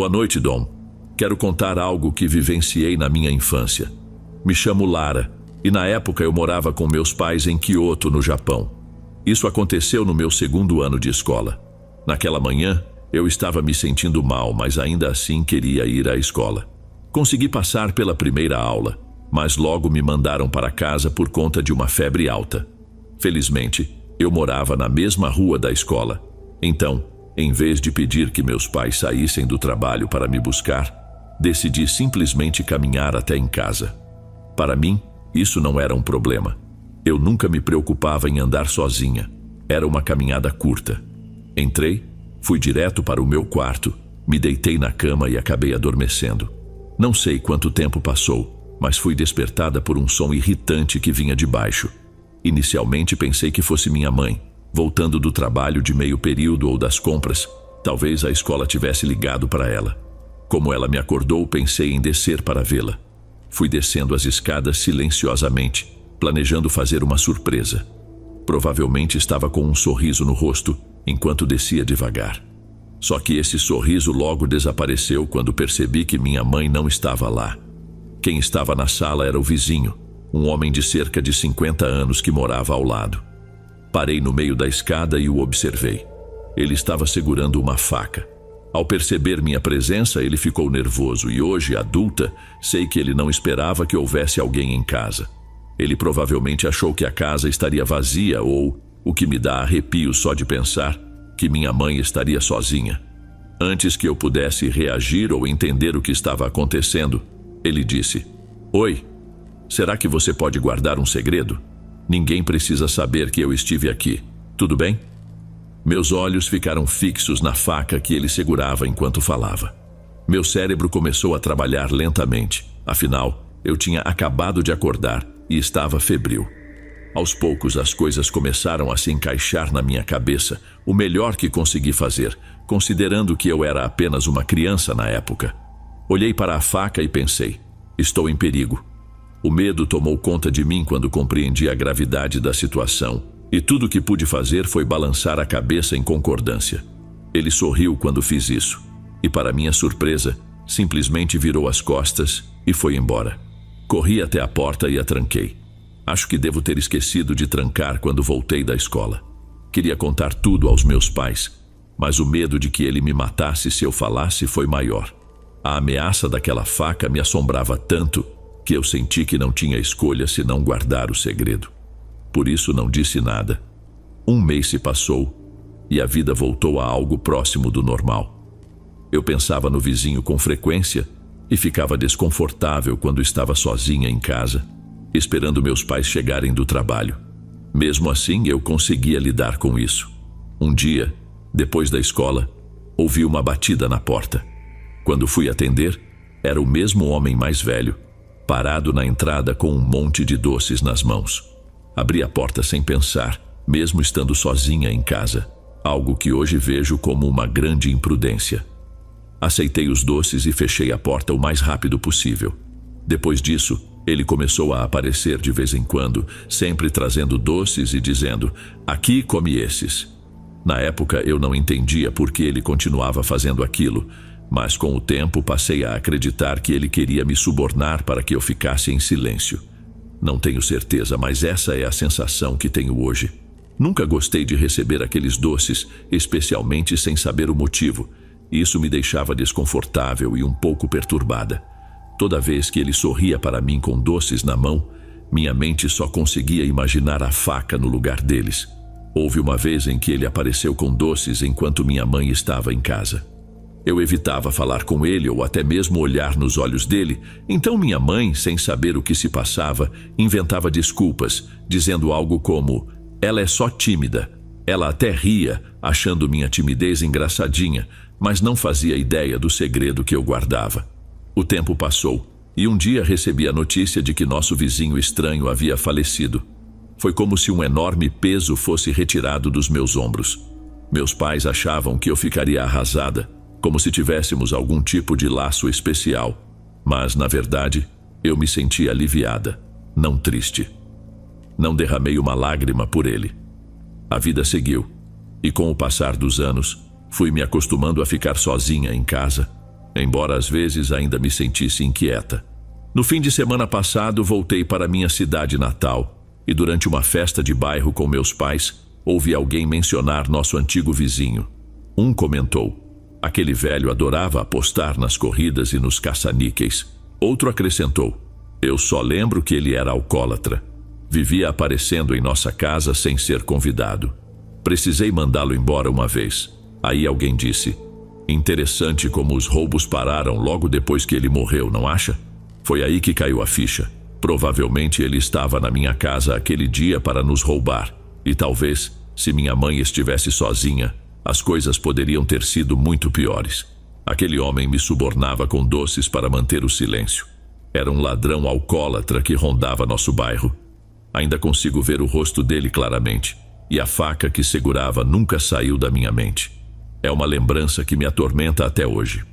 Boa noite, Dom. Quero contar algo que vivenciei na minha infância. Me chamo Lara e na época eu morava com meus pais em Kyoto, no Japão. Isso aconteceu no meu 2º ano de escola. Naquela manhã, eu estava me sentindo mal, mas ainda assim queria ir à escola. Consegui passar pela primeira aula, mas logo me mandaram para casa por conta de uma febre alta. Felizmente, eu morava na mesma rua da escola. Então, em vez de pedir que meus pais saíssem do trabalho para me buscar, decidi simplesmente caminhar até em casa. Para mim, isso não era um problema. Eu nunca me preocupava em andar sozinha. Era uma caminhada curta. Entrei, fui direto para o meu quarto, me deitei na cama e acabei adormecendo. Não sei quanto tempo passou, mas fui despertada por um som irritante que vinha de baixo. Inicialmente pensei que fosse minha mãe, voltando do trabalho de meio período ou das compras. Talvez a escola tivesse ligado para ela. Como ela me acordou, pensei em descer para vê-la. Fui descendo as escadas silenciosamente, planejando fazer uma surpresa. Provavelmente estava com um sorriso no rosto enquanto descia devagar. Só que esse sorriso logo desapareceu quando percebi que minha mãe não estava lá. Quem estava na sala era o vizinho, um homem de cerca de 50 anos que morava ao lado. Parei no meio da escada e o observei. Ele estava segurando uma faca. Ao perceber minha presença, ele ficou nervoso e hoje, adulta, sei que ele não esperava que houvesse alguém em casa. Ele provavelmente achou que a casa estaria vazia ou, o que me dá arrepio só de pensar, que minha mãe estaria sozinha. Antes que eu pudesse reagir ou entender o que estava acontecendo, ele disse: "Oi, será que você pode guardar um segredo? Ninguém precisa saber que eu estive aqui, tudo bem?" Meus olhos ficaram fixos na faca que ele segurava enquanto falava. Meu cérebro começou a trabalhar lentamente, afinal, eu tinha acabado de acordar e estava febril. Aos poucos as coisas começaram a se encaixar na minha cabeça, o melhor que consegui fazer, considerando que eu era apenas uma criança na época. Olhei para a faca e pensei: estou em perigo. O medo tomou conta de mim quando compreendi a gravidade da situação, e tudo o que pude fazer foi balançar a cabeça em concordância. Ele sorriu quando fiz isso, e para minha surpresa, simplesmente virou as costas e foi embora. Corri até a porta e a tranquei. Acho que devo ter esquecido de trancar quando voltei da escola. Queria contar tudo aos meus pais, mas o medo de que ele me matasse se eu falasse foi maior. A ameaça daquela faca me assombrava tanto que eu senti que não tinha escolha senão guardar o segredo. Por isso não disse nada. 1 mês se passou e a vida voltou a algo próximo do normal. Eu pensava no vizinho com frequência e ficava desconfortável quando estava sozinha em casa, esperando meus pais chegarem do trabalho. Mesmo assim, eu conseguia lidar com isso. Um dia, depois da escola, ouvi uma batida na porta. Quando fui atender, era o mesmo homem mais velho, parado na entrada com um monte de doces nas mãos. Abri a porta sem pensar, mesmo estando sozinha em casa, algo que hoje vejo como uma grande imprudência. Aceitei os doces e fechei a porta o mais rápido possível. Depois disso, ele começou a aparecer de vez em quando, sempre trazendo doces e dizendo: "Aqui, come esses." Na época eu não entendia por que ele continuava fazendo aquilo, mas com o tempo passei a acreditar que ele queria me subornar para que eu ficasse em silêncio. Não tenho certeza, mas essa é a sensação que tenho hoje. Nunca gostei de receber aqueles doces, especialmente sem saber o motivo. Isso me deixava desconfortável e um pouco perturbada. Toda vez que ele sorria para mim com doces na mão, minha mente só conseguia imaginar a faca no lugar deles. Houve uma vez em que ele apareceu com doces enquanto minha mãe estava em casa. Eu evitava falar com ele ou até mesmo olhar nos olhos dele, então minha mãe, sem saber o que se passava, inventava desculpas, dizendo algo como: "Ela é só tímida." Ela até ria, achando minha timidez engraçadinha, mas não fazia ideia do segredo que eu guardava. O tempo passou, e um dia recebi a notícia de que nosso vizinho estranho havia falecido. Foi como se um enorme peso fosse retirado dos meus ombros. Meus pais achavam que eu ficaria arrasada, como se tivéssemos algum tipo de laço especial, mas, na verdade, eu me senti aliviada, não triste. Não derramei uma lágrima por ele. A vida seguiu, e com o passar dos anos, fui me acostumando a ficar sozinha em casa. embora às vezes ainda me sentisse inquieta. No fim de semana passado, voltei para minha cidade natal e durante uma festa de bairro com meus pais, ouvi alguém mencionar nosso antigo vizinho. Um comentou: aquele velho adorava apostar nas corridas e nos caça-níqueis. Outro acrescentou: eu só lembro que ele era alcoólatra. Vivia aparecendo em nossa casa sem ser convidado. Precisei mandá-lo embora uma vez. Aí alguém disse: interessante como os roubos pararam logo depois que ele morreu, não acha? Foi aí que caiu a ficha. Provavelmente ele estava na minha casa aquele dia para nos roubar. E talvez, se minha mãe estivesse sozinha, as coisas poderiam ter sido muito piores. Aquele homem me subornava com doces para manter o silêncio. Era um ladrão alcoólatra que rondava nosso bairro. Ainda consigo ver o rosto dele claramente, e a faca que segurava nunca saiu da minha mente. É uma lembrança que me atormenta até hoje.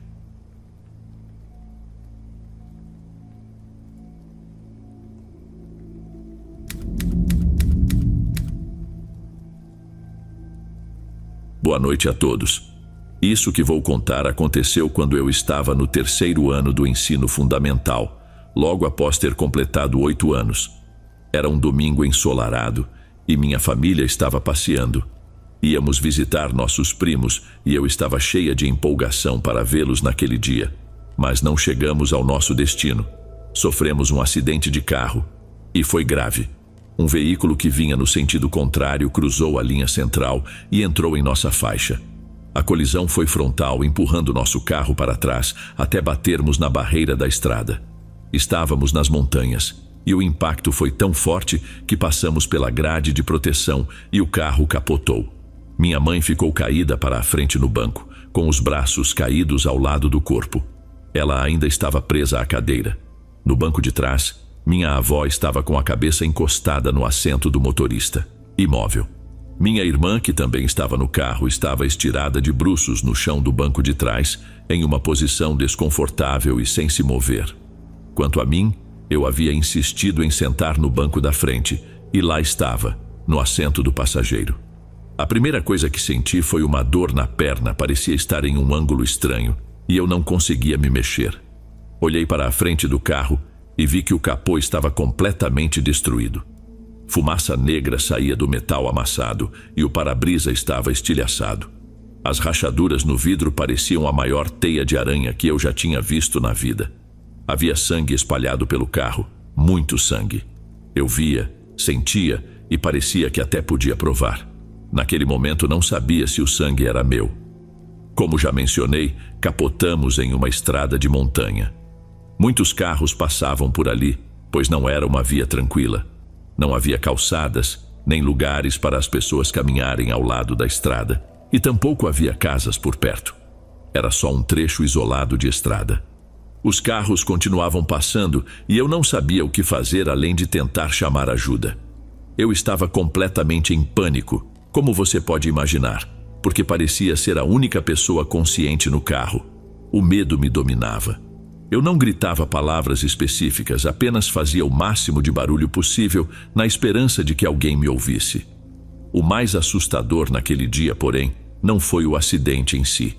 Boa noite a todos. Isso que vou contar aconteceu quando eu estava no 3º ano do ensino fundamental, logo após ter completado 8 anos. Era um domingo ensolarado e minha família estava passeando. Íamos visitar nossos primos e eu estava cheia de empolgação para vê-los naquele dia. Mas não chegamos ao nosso destino. Sofremos um acidente de carro e foi grave. Um veículo que vinha no sentido contrário cruzou a linha central e entrou em nossa faixa. A colisão foi frontal, empurrando nosso carro para trás até batermos na barreira da estrada. Estávamos nas montanhas e o impacto foi tão forte que passamos pela grade de proteção e o carro capotou. Minha mãe ficou caída para a frente no banco, com os braços caídos ao lado do corpo. Ela ainda estava presa à cadeira. No banco de trás, minha avó estava com a cabeça encostada no assento do motorista, imóvel. Minha irmã, que também estava no carro, estava estirada de bruços no chão do banco de trás, em uma posição desconfortável e sem se mover. Quanto a mim, eu havia insistido em sentar no banco da frente, e lá estava, no assento do passageiro. A primeira coisa que senti foi uma dor na perna, parecia estar em um ângulo estranho, e eu não conseguia me mexer. Olhei para a frente do carro e vi que o capô estava completamente destruído. Fumaça negra saía do metal amassado e o para-brisa estava estilhaçado. As rachaduras no vidro pareciam a maior teia de aranha que eu já tinha visto na vida. Havia sangue espalhado pelo carro, muito sangue. Eu via, sentia e parecia que até podia provar. Naquele momento não sabia se o sangue era meu. Como já mencionei, capotamos em uma estrada de montanha. Muitos carros passavam por ali, pois não era uma via tranquila. Não havia calçadas, nem lugares para as pessoas caminharem ao lado da estrada, e tampouco havia casas por perto. Era só um trecho isolado de estrada. Os carros continuavam passando e eu não sabia o que fazer além de tentar chamar ajuda. Eu estava completamente em pânico, como você pode imaginar, porque parecia ser a única pessoa consciente no carro. O medo me dominava. Eu não gritava palavras específicas, apenas fazia o máximo de barulho possível na esperança de que alguém me ouvisse. O mais assustador naquele dia, porém, não foi o acidente em si.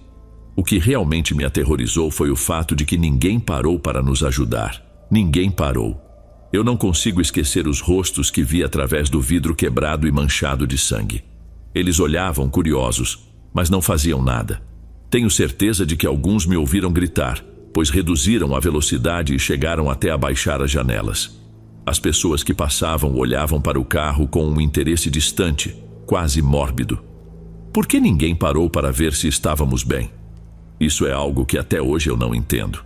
O que realmente me aterrorizou foi o fato de que ninguém parou para nos ajudar. Ninguém parou. Eu não consigo esquecer os rostos que vi através do vidro quebrado e manchado de sangue. Eles olhavam curiosos, mas não faziam nada. Tenho certeza de que alguns me ouviram gritar, pois reduziram a velocidade e chegaram até abaixar as janelas. As pessoas que passavam olhavam para o carro com um interesse distante, quase mórbido. Por que ninguém parou para ver se estávamos bem? Isso é algo que até hoje eu não entendo.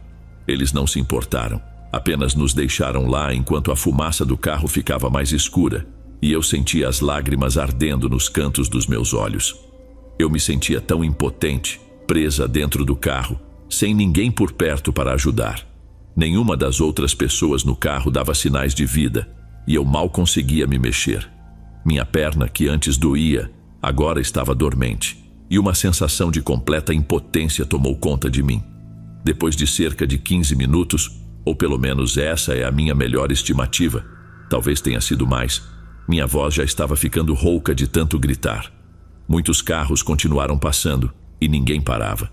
Eles não se importaram, apenas nos deixaram lá enquanto a fumaça do carro ficava mais escura, e eu sentia as lágrimas ardendo nos cantos dos meus olhos. Eu me sentia tão impotente, presa dentro do carro, sem ninguém por perto para ajudar. Nenhuma das outras pessoas no carro dava sinais de vida, e eu mal conseguia me mexer. Minha perna, que antes doía, agora estava dormente, e uma sensação de completa impotência tomou conta de mim. Depois de cerca de 15 minutos, ou pelo menos essa é a minha melhor estimativa, talvez tenha sido mais, minha voz já estava ficando rouca de tanto gritar. Muitos carros continuaram passando, e ninguém parava.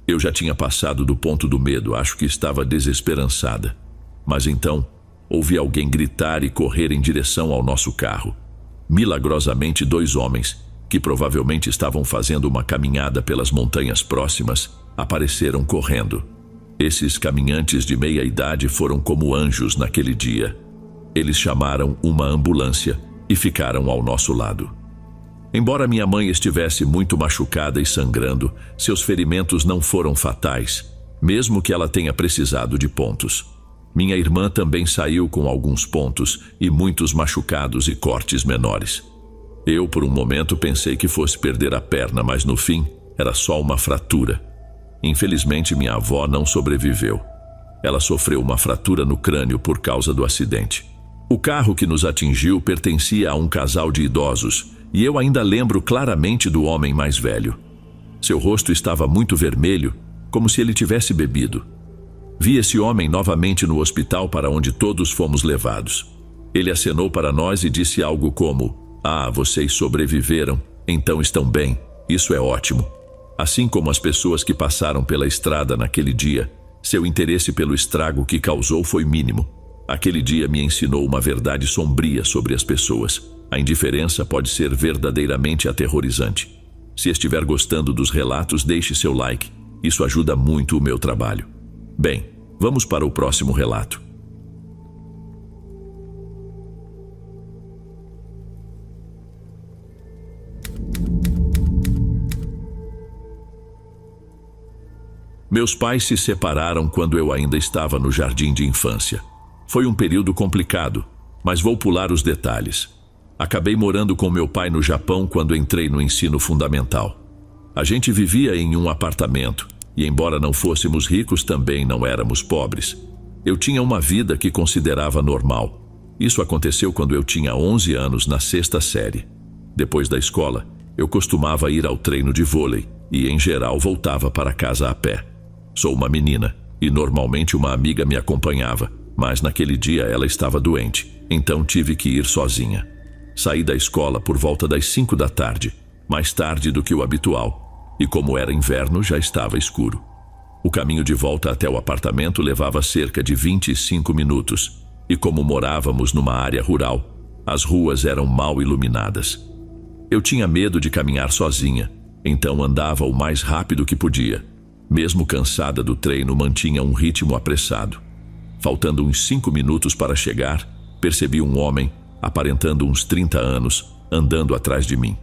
Eu já tinha passado do ponto do medo, acho que estava desesperançada. Mas então, ouvi alguém gritar e correr em direção ao nosso carro. Milagrosamente, 2 homens, que provavelmente estavam fazendo uma caminhada pelas montanhas próximas, apareceram correndo. Esses caminhantes de meia idade foram como anjos naquele dia. Eles chamaram uma ambulância e ficaram ao nosso lado. Embora minha mãe estivesse muito machucada e sangrando, seus ferimentos não foram fatais, mesmo que ela tenha precisado de pontos. Minha irmã também saiu com alguns pontos e muitos machucados e cortes menores. Eu, por um momento, pensei que fosse perder a perna, mas no fim, era só uma fratura. Infelizmente, minha avó não sobreviveu. Ela sofreu uma fratura no crânio por causa do acidente. O carro que nos atingiu pertencia a um casal de idosos, e eu ainda lembro claramente do homem mais velho. Seu rosto estava muito vermelho, como se ele tivesse bebido. Vi esse homem novamente no hospital para onde todos fomos levados. Ele acenou para nós e disse algo como: "Ah, vocês sobreviveram, então estão bem, isso é ótimo." Assim como as pessoas que passaram pela estrada naquele dia, seu interesse pelo estrago que causou foi mínimo. Aquele dia me ensinou uma verdade sombria sobre as pessoas. A indiferença pode ser verdadeiramente aterrorizante. Se estiver gostando dos relatos, deixe seu like. Isso ajuda muito o meu trabalho. Bem, vamos para o próximo relato. Meus pais se separaram quando eu ainda estava no jardim de infância. Foi um período complicado, mas vou pular os detalhes. Acabei morando com meu pai no Japão quando entrei no ensino fundamental. A gente vivia em um apartamento, e embora não fôssemos ricos, também não éramos pobres. Eu tinha uma vida que considerava normal. Isso aconteceu quando eu tinha 11 anos, na 6ª série. Depois da escola, eu costumava ir ao treino de vôlei e, em geral, voltava para casa a pé. Sou uma menina, e normalmente uma amiga me acompanhava, mas naquele dia ela estava doente, então tive que ir sozinha. Saí da escola por volta das 5 da tarde, mais tarde do que o habitual, e como era inverno, já estava escuro. O caminho de volta até o apartamento levava cerca de 25 minutos, e como morávamos numa área rural, as ruas eram mal iluminadas. Eu tinha medo de caminhar sozinha, então andava o mais rápido que podia. Mesmo cansada do treino, mantinha um ritmo apressado. Faltando uns 5 minutos para chegar, percebi um homem, aparentando uns 30 anos, andando atrás de mim.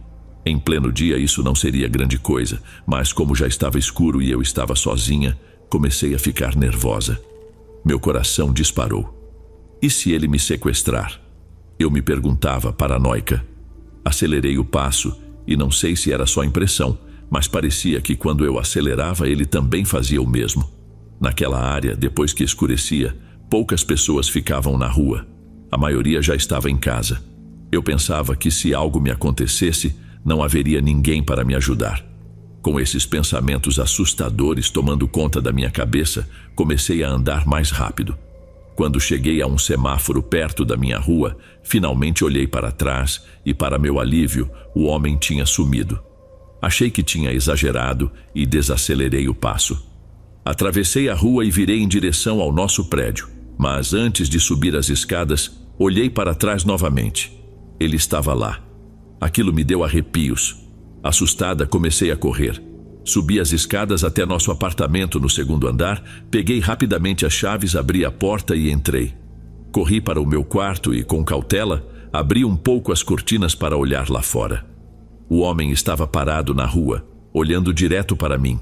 Em pleno dia isso não seria grande coisa, mas como já estava escuro e eu estava sozinha, comecei a ficar nervosa. Meu coração disparou. E se ele me sequestrar? Eu me perguntava, paranoica. Acelerei o passo e não sei se era só impressão, mas parecia que quando eu acelerava ele também fazia o mesmo. Naquela área, depois que escurecia, poucas pessoas ficavam na rua. A maioria já estava em casa. Eu pensava que se algo me acontecesse, não haveria ninguém para me ajudar. Com esses pensamentos assustadores tomando conta da minha cabeça, comecei a andar mais rápido. Quando cheguei a um semáforo perto da minha rua, finalmente olhei para trás e, para meu alívio, o homem tinha sumido. Achei que tinha exagerado e desacelerei o passo. Atravessei a rua e virei em direção ao nosso prédio, mas antes de subir as escadas, olhei para trás novamente. Ele estava lá. Aquilo me deu arrepios. Assustada, comecei a correr. Subi as escadas até nosso apartamento no 2º andar, peguei rapidamente as chaves, abri a porta e entrei. Corri para o meu quarto e, com cautela, abri um pouco as cortinas para olhar lá fora. O homem estava parado na rua, olhando direto para mim.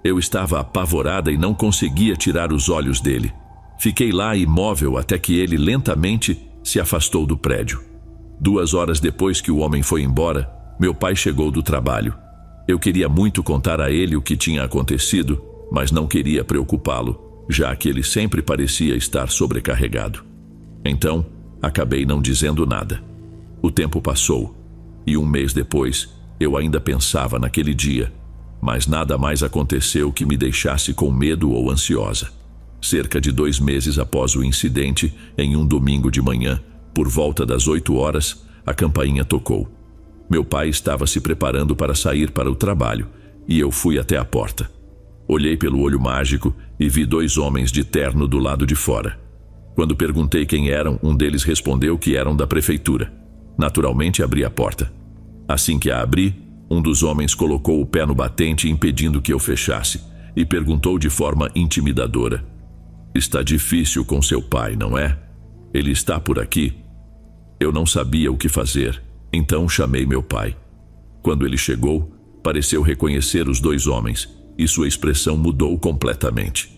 Eu estava apavorada e não conseguia tirar os olhos dele. Fiquei lá imóvel até que ele lentamente se afastou do prédio. 2 horas depois que o homem foi embora, meu pai chegou do trabalho. Eu queria muito contar a ele o que tinha acontecido, mas não queria preocupá-lo, já que ele sempre parecia estar sobrecarregado. Então, acabei não dizendo nada. O tempo passou, e 1 mês depois, eu ainda pensava naquele dia, mas nada mais aconteceu que me deixasse com medo ou ansiosa. Cerca de 2 meses após o incidente, em um domingo de manhã, por volta das 8 horas, a campainha tocou. Meu pai estava se preparando para sair para o trabalho, e eu fui até a porta. Olhei pelo olho mágico e vi 2 homens de terno do lado de fora. Quando perguntei quem eram, um deles respondeu que eram da prefeitura. Naturalmente, abri a porta. Assim que a abri, um dos homens colocou o pé no batente, impedindo que eu fechasse, e perguntou de forma intimidadora: "Está difícil com seu pai, não é? Ele está por aqui?" Eu não sabia o que fazer, então chamei meu pai. Quando ele chegou, pareceu reconhecer os 2 homens, e sua expressão mudou completamente.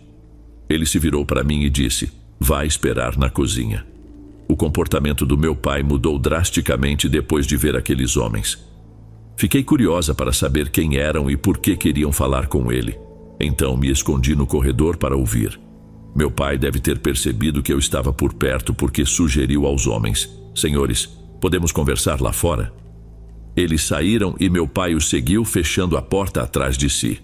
Ele se virou para mim e disse: "Vá esperar na cozinha." O comportamento do meu pai mudou drasticamente depois de ver aqueles homens. Fiquei curiosa para saber quem eram e por que queriam falar com ele. Então me escondi no corredor para ouvir. Meu pai deve ter percebido que eu estava por perto porque sugeriu aos homens: "Senhores, podemos conversar lá fora?" Eles saíram e meu pai os seguiu, fechando a porta atrás de si.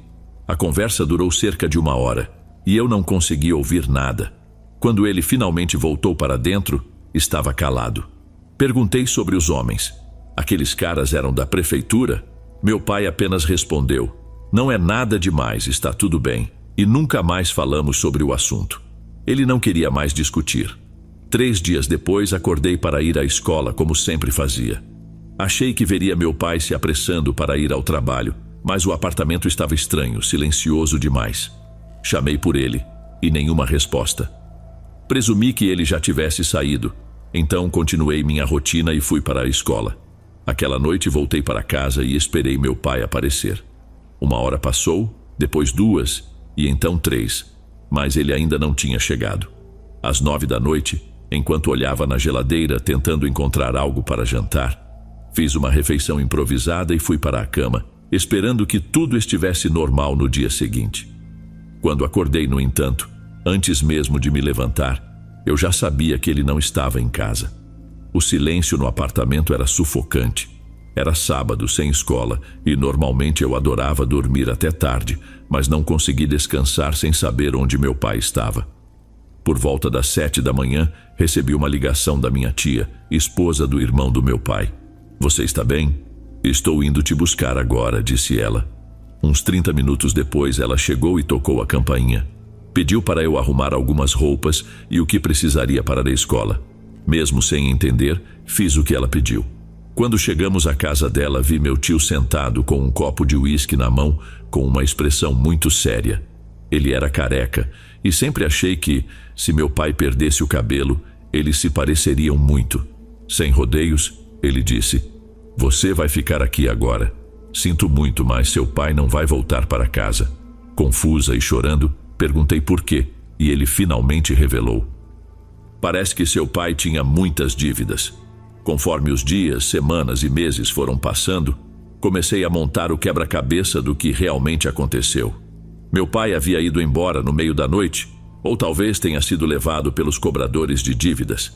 A conversa durou cerca de 1 hora e eu não consegui ouvir nada. Quando ele finalmente voltou para dentro, estava calado. Perguntei sobre os homens. Aqueles caras eram da prefeitura? Meu pai apenas respondeu: "Não é nada demais, está tudo bem." E nunca mais falamos sobre o assunto. Ele não queria mais discutir. 3 dias depois, acordei para ir à escola, como sempre fazia. Achei que veria meu pai se apressando para ir ao trabalho, mas o apartamento estava estranho, silencioso demais. Chamei por ele, e nenhuma resposta. Presumi que ele já tivesse saído, então continuei minha rotina e fui para a escola. Aquela noite voltei para casa e esperei meu pai aparecer. 1 hora passou, depois 2, e então 3, mas ele ainda não tinha chegado. Às 9 da noite, enquanto olhava na geladeira tentando encontrar algo para jantar, fiz uma refeição improvisada e fui para a cama, esperando que tudo estivesse normal no dia seguinte. Quando acordei, no entanto, antes mesmo de me levantar, eu já sabia que ele não estava em casa. O silêncio no apartamento era sufocante. Era sábado, sem escola, e normalmente eu adorava dormir até tarde, mas não consegui descansar sem saber onde meu pai estava. Por volta das 7 da manhã, recebi uma ligação da minha tia, esposa do irmão do meu pai. "Você está bem? Estou indo te buscar agora", disse ela. Uns 30 minutos depois, ela chegou e tocou a campainha. Pediu para eu arrumar algumas roupas e o que precisaria para a escola. Mesmo sem entender, fiz o que ela pediu. Quando chegamos à casa dela, vi meu tio sentado com um copo de uísque na mão, com uma expressão muito séria. Ele era careca, e sempre achei que, se meu pai perdesse o cabelo, eles se pareceriam muito. Sem rodeios, ele disse: "Você vai ficar aqui agora. Sinto muito, mas seu pai não vai voltar para casa." Confusa e chorando, perguntei por quê, e ele finalmente revelou. Parece que seu pai tinha muitas dívidas. Conforme os dias, semanas e meses foram passando, comecei a montar o quebra-cabeça do que realmente aconteceu. Meu pai havia ido embora no meio da noite, ou talvez tenha sido levado pelos cobradores de dívidas.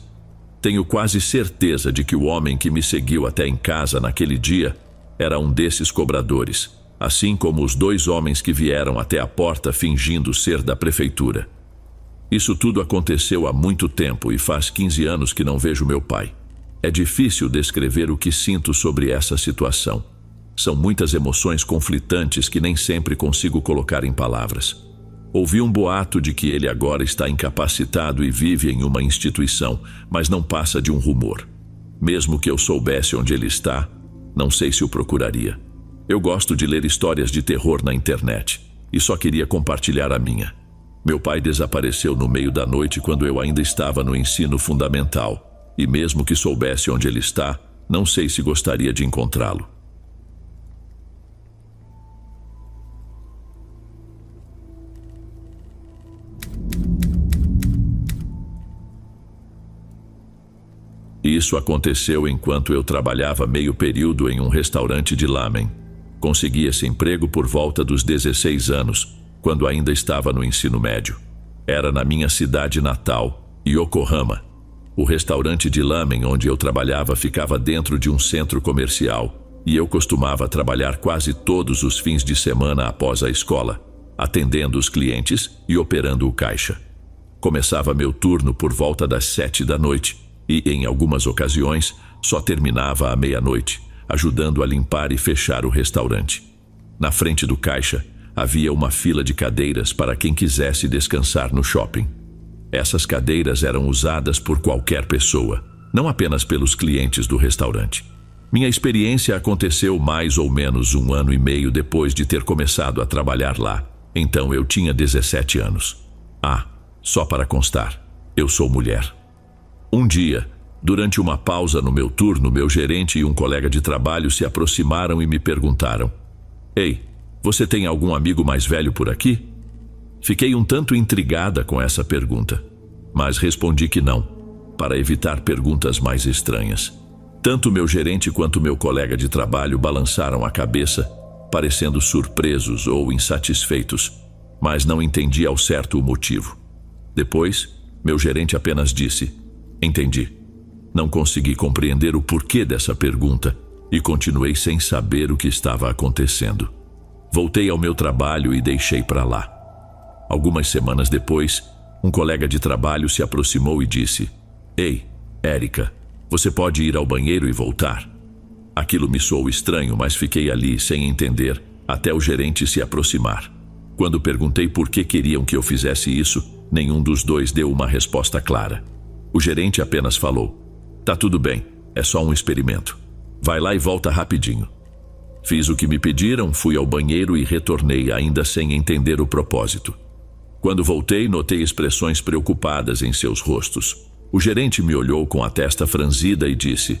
Tenho quase certeza de que o homem que me seguiu até em casa naquele dia era um desses cobradores, assim como os 2 homens que vieram até a porta fingindo ser da prefeitura. Isso tudo aconteceu há muito tempo e faz 15 anos que não vejo meu pai. É difícil descrever o que sinto sobre essa situação. São muitas emoções conflitantes que nem sempre consigo colocar em palavras. Ouvi um boato de que ele agora está incapacitado e vive em uma instituição, mas não passa de um rumor. Mesmo que eu soubesse onde ele está, não sei se o procuraria. Eu gosto de ler histórias de terror na internet e só queria compartilhar a minha. Meu pai desapareceu no meio da noite quando eu ainda estava no ensino fundamental. E mesmo que soubesse onde ele está, não sei se gostaria de encontrá-lo. Isso aconteceu enquanto eu trabalhava meio período em um restaurante de lamen. Consegui esse emprego por volta dos 16 anos, quando ainda estava no ensino médio. Era na minha cidade natal, Yokohama. O restaurante de lamen onde eu trabalhava ficava dentro de um centro comercial e eu costumava trabalhar quase todos os fins de semana após a escola, atendendo os clientes e operando o caixa. Começava meu turno por volta das 7 da noite e, em algumas ocasiões, só terminava à meia-noite, ajudando a limpar e fechar o restaurante. Na frente do caixa, havia uma fila de cadeiras para quem quisesse descansar no shopping. Essas cadeiras eram usadas por qualquer pessoa, não apenas pelos clientes do restaurante. Minha experiência aconteceu mais ou menos 1 ano e meio depois de ter começado a trabalhar lá. Então eu tinha 17 anos. Só para constar, eu sou mulher. Um dia, durante uma pausa no meu turno, meu gerente e um colega de trabalho se aproximaram e me perguntaram: "Ei, você tem algum amigo mais velho por aqui?" Fiquei um tanto intrigada com essa pergunta, mas respondi que não, para evitar perguntas mais estranhas. Tanto meu gerente quanto meu colega de trabalho balançaram a cabeça, parecendo surpresos ou insatisfeitos, mas não entendi ao certo o motivo. Depois, meu gerente apenas disse: "Entendi." Não consegui compreender o porquê dessa pergunta e continuei sem saber o que estava acontecendo. Voltei ao meu trabalho e deixei para lá. Algumas semanas depois, um colega de trabalho se aproximou e disse: "Ei, Érica, você pode ir ao banheiro e voltar?" Aquilo me soou estranho, mas fiquei ali sem entender até o gerente se aproximar. Quando perguntei por que queriam que eu fizesse isso, nenhum dos dois deu uma resposta clara. O gerente apenas falou: "Tá tudo bem, é só um experimento. Vai lá e volta rapidinho." Fiz o que me pediram, fui ao banheiro e retornei ainda sem entender o propósito. Quando voltei, notei expressões preocupadas em seus rostos. O gerente me olhou com a testa franzida e disse: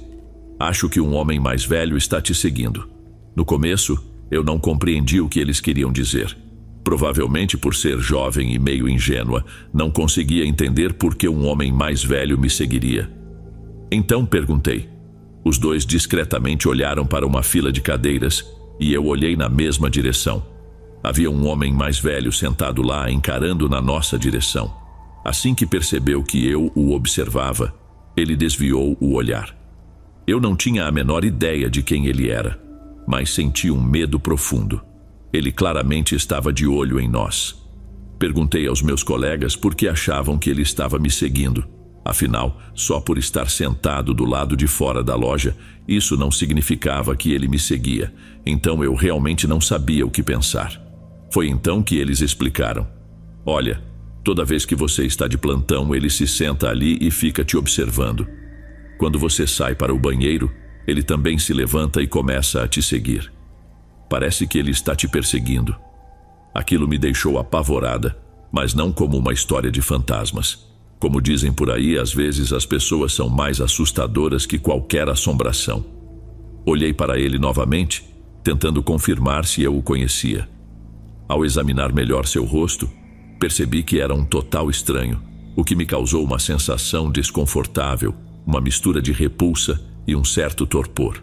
"Acho que um homem mais velho está te seguindo." No começo, eu não compreendi o que eles queriam dizer. Provavelmente por ser jovem e meio ingênua, não conseguia entender por que um homem mais velho me seguiria. Então perguntei. Os dois discretamente olharam para uma fila de cadeiras e eu olhei na mesma direção. Havia um homem mais velho sentado lá, encarando na nossa direção. Assim que percebeu que eu o observava, ele desviou o olhar. Eu não tinha a menor ideia de quem ele era, mas senti um medo profundo. Ele claramente estava de olho em nós. Perguntei aos meus colegas por que achavam que ele estava me seguindo. Afinal, só por estar sentado do lado de fora da loja, isso não significava que ele me seguia. Então eu realmente não sabia o que pensar. Foi então que eles explicaram: "Olha, toda vez que você está de plantão, ele se senta ali e fica te observando. Quando você sai para o banheiro, ele também se levanta e começa a te seguir. Parece que ele está te perseguindo." Aquilo me deixou apavorada, mas não como uma história de fantasmas. Como dizem por aí, às vezes as pessoas são mais assustadoras que qualquer assombração. Olhei para ele novamente, tentando confirmar se eu o conhecia. Ao examinar melhor seu rosto, percebi que era um total estranho, o que me causou uma sensação desconfortável, uma mistura de repulsa e um certo torpor.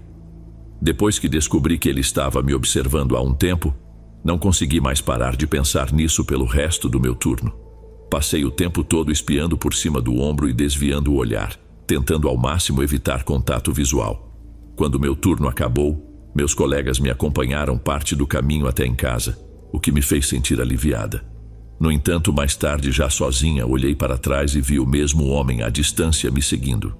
Depois que descobri que ele estava me observando há um tempo, não consegui mais parar de pensar nisso pelo resto do meu turno. Passei o tempo todo espiando por cima do ombro e desviando o olhar, tentando ao máximo evitar contato visual. Quando meu turno acabou, meus colegas me acompanharam parte do caminho até em casa, o que me fez sentir aliviada. No entanto, mais tarde, já sozinha, olhei para trás e vi o mesmo homem à distância me seguindo.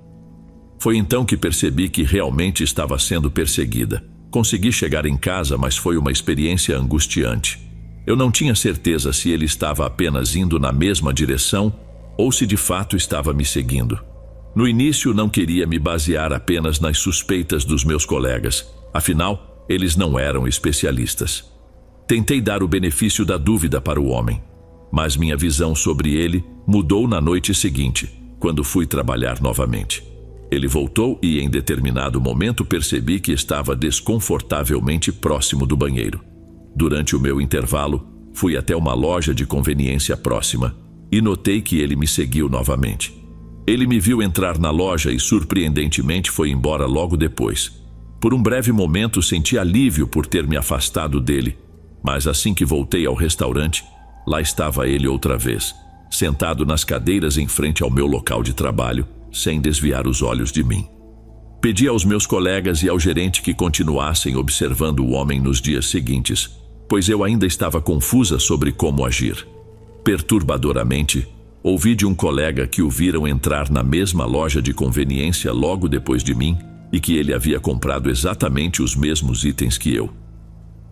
Foi então que percebi que realmente estava sendo perseguida. Consegui chegar em casa, mas foi uma experiência angustiante. Eu não tinha certeza se ele estava apenas indo na mesma direção ou se de fato estava me seguindo. No início, não queria me basear apenas nas suspeitas dos meus colegas, afinal, eles não eram especialistas. Tentei dar o benefício da dúvida para o homem, mas minha visão sobre ele mudou na noite seguinte, quando fui trabalhar novamente. Ele voltou e, em determinado momento, percebi que estava desconfortavelmente próximo do banheiro. Durante o meu intervalo, fui até uma loja de conveniência próxima e notei que ele me seguiu novamente. Ele me viu entrar na loja e, surpreendentemente, foi embora logo depois. Por um breve momento, senti alívio por ter me afastado dele, mas assim que voltei ao restaurante, lá estava ele outra vez, sentado nas cadeiras em frente ao meu local de trabalho, sem desviar os olhos de mim. Pedi aos meus colegas e ao gerente que continuassem observando o homem nos dias seguintes, pois eu ainda estava confusa sobre como agir. Perturbadoramente, ouvi de um colega que o viram entrar na mesma loja de conveniência logo depois de mim e que ele havia comprado exatamente os mesmos itens que eu.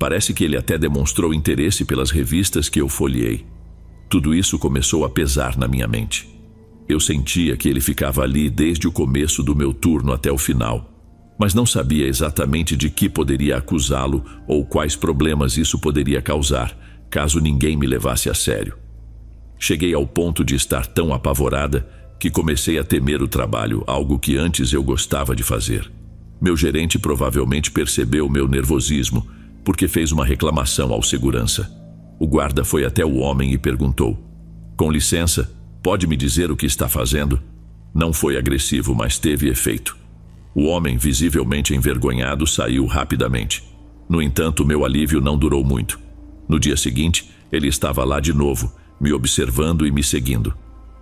Parece que ele até demonstrou interesse pelas revistas que eu folheei. Tudo isso começou a pesar na minha mente. Eu sentia que ele ficava ali desde o começo do meu turno até o final, mas não sabia exatamente de que poderia acusá-lo ou quais problemas isso poderia causar, caso ninguém me levasse a sério. Cheguei ao ponto de estar tão apavorada que comecei a temer o trabalho, algo que antes eu gostava de fazer. Meu gerente provavelmente percebeu meu nervosismo, porque fez uma reclamação ao segurança. O guarda foi até o homem e perguntou: "Com licença, pode me dizer o que está fazendo?" Não foi agressivo, mas teve efeito. O homem, visivelmente envergonhado, saiu rapidamente. No entanto, meu alívio não durou muito. No dia seguinte, ele estava lá de novo, me observando e me seguindo.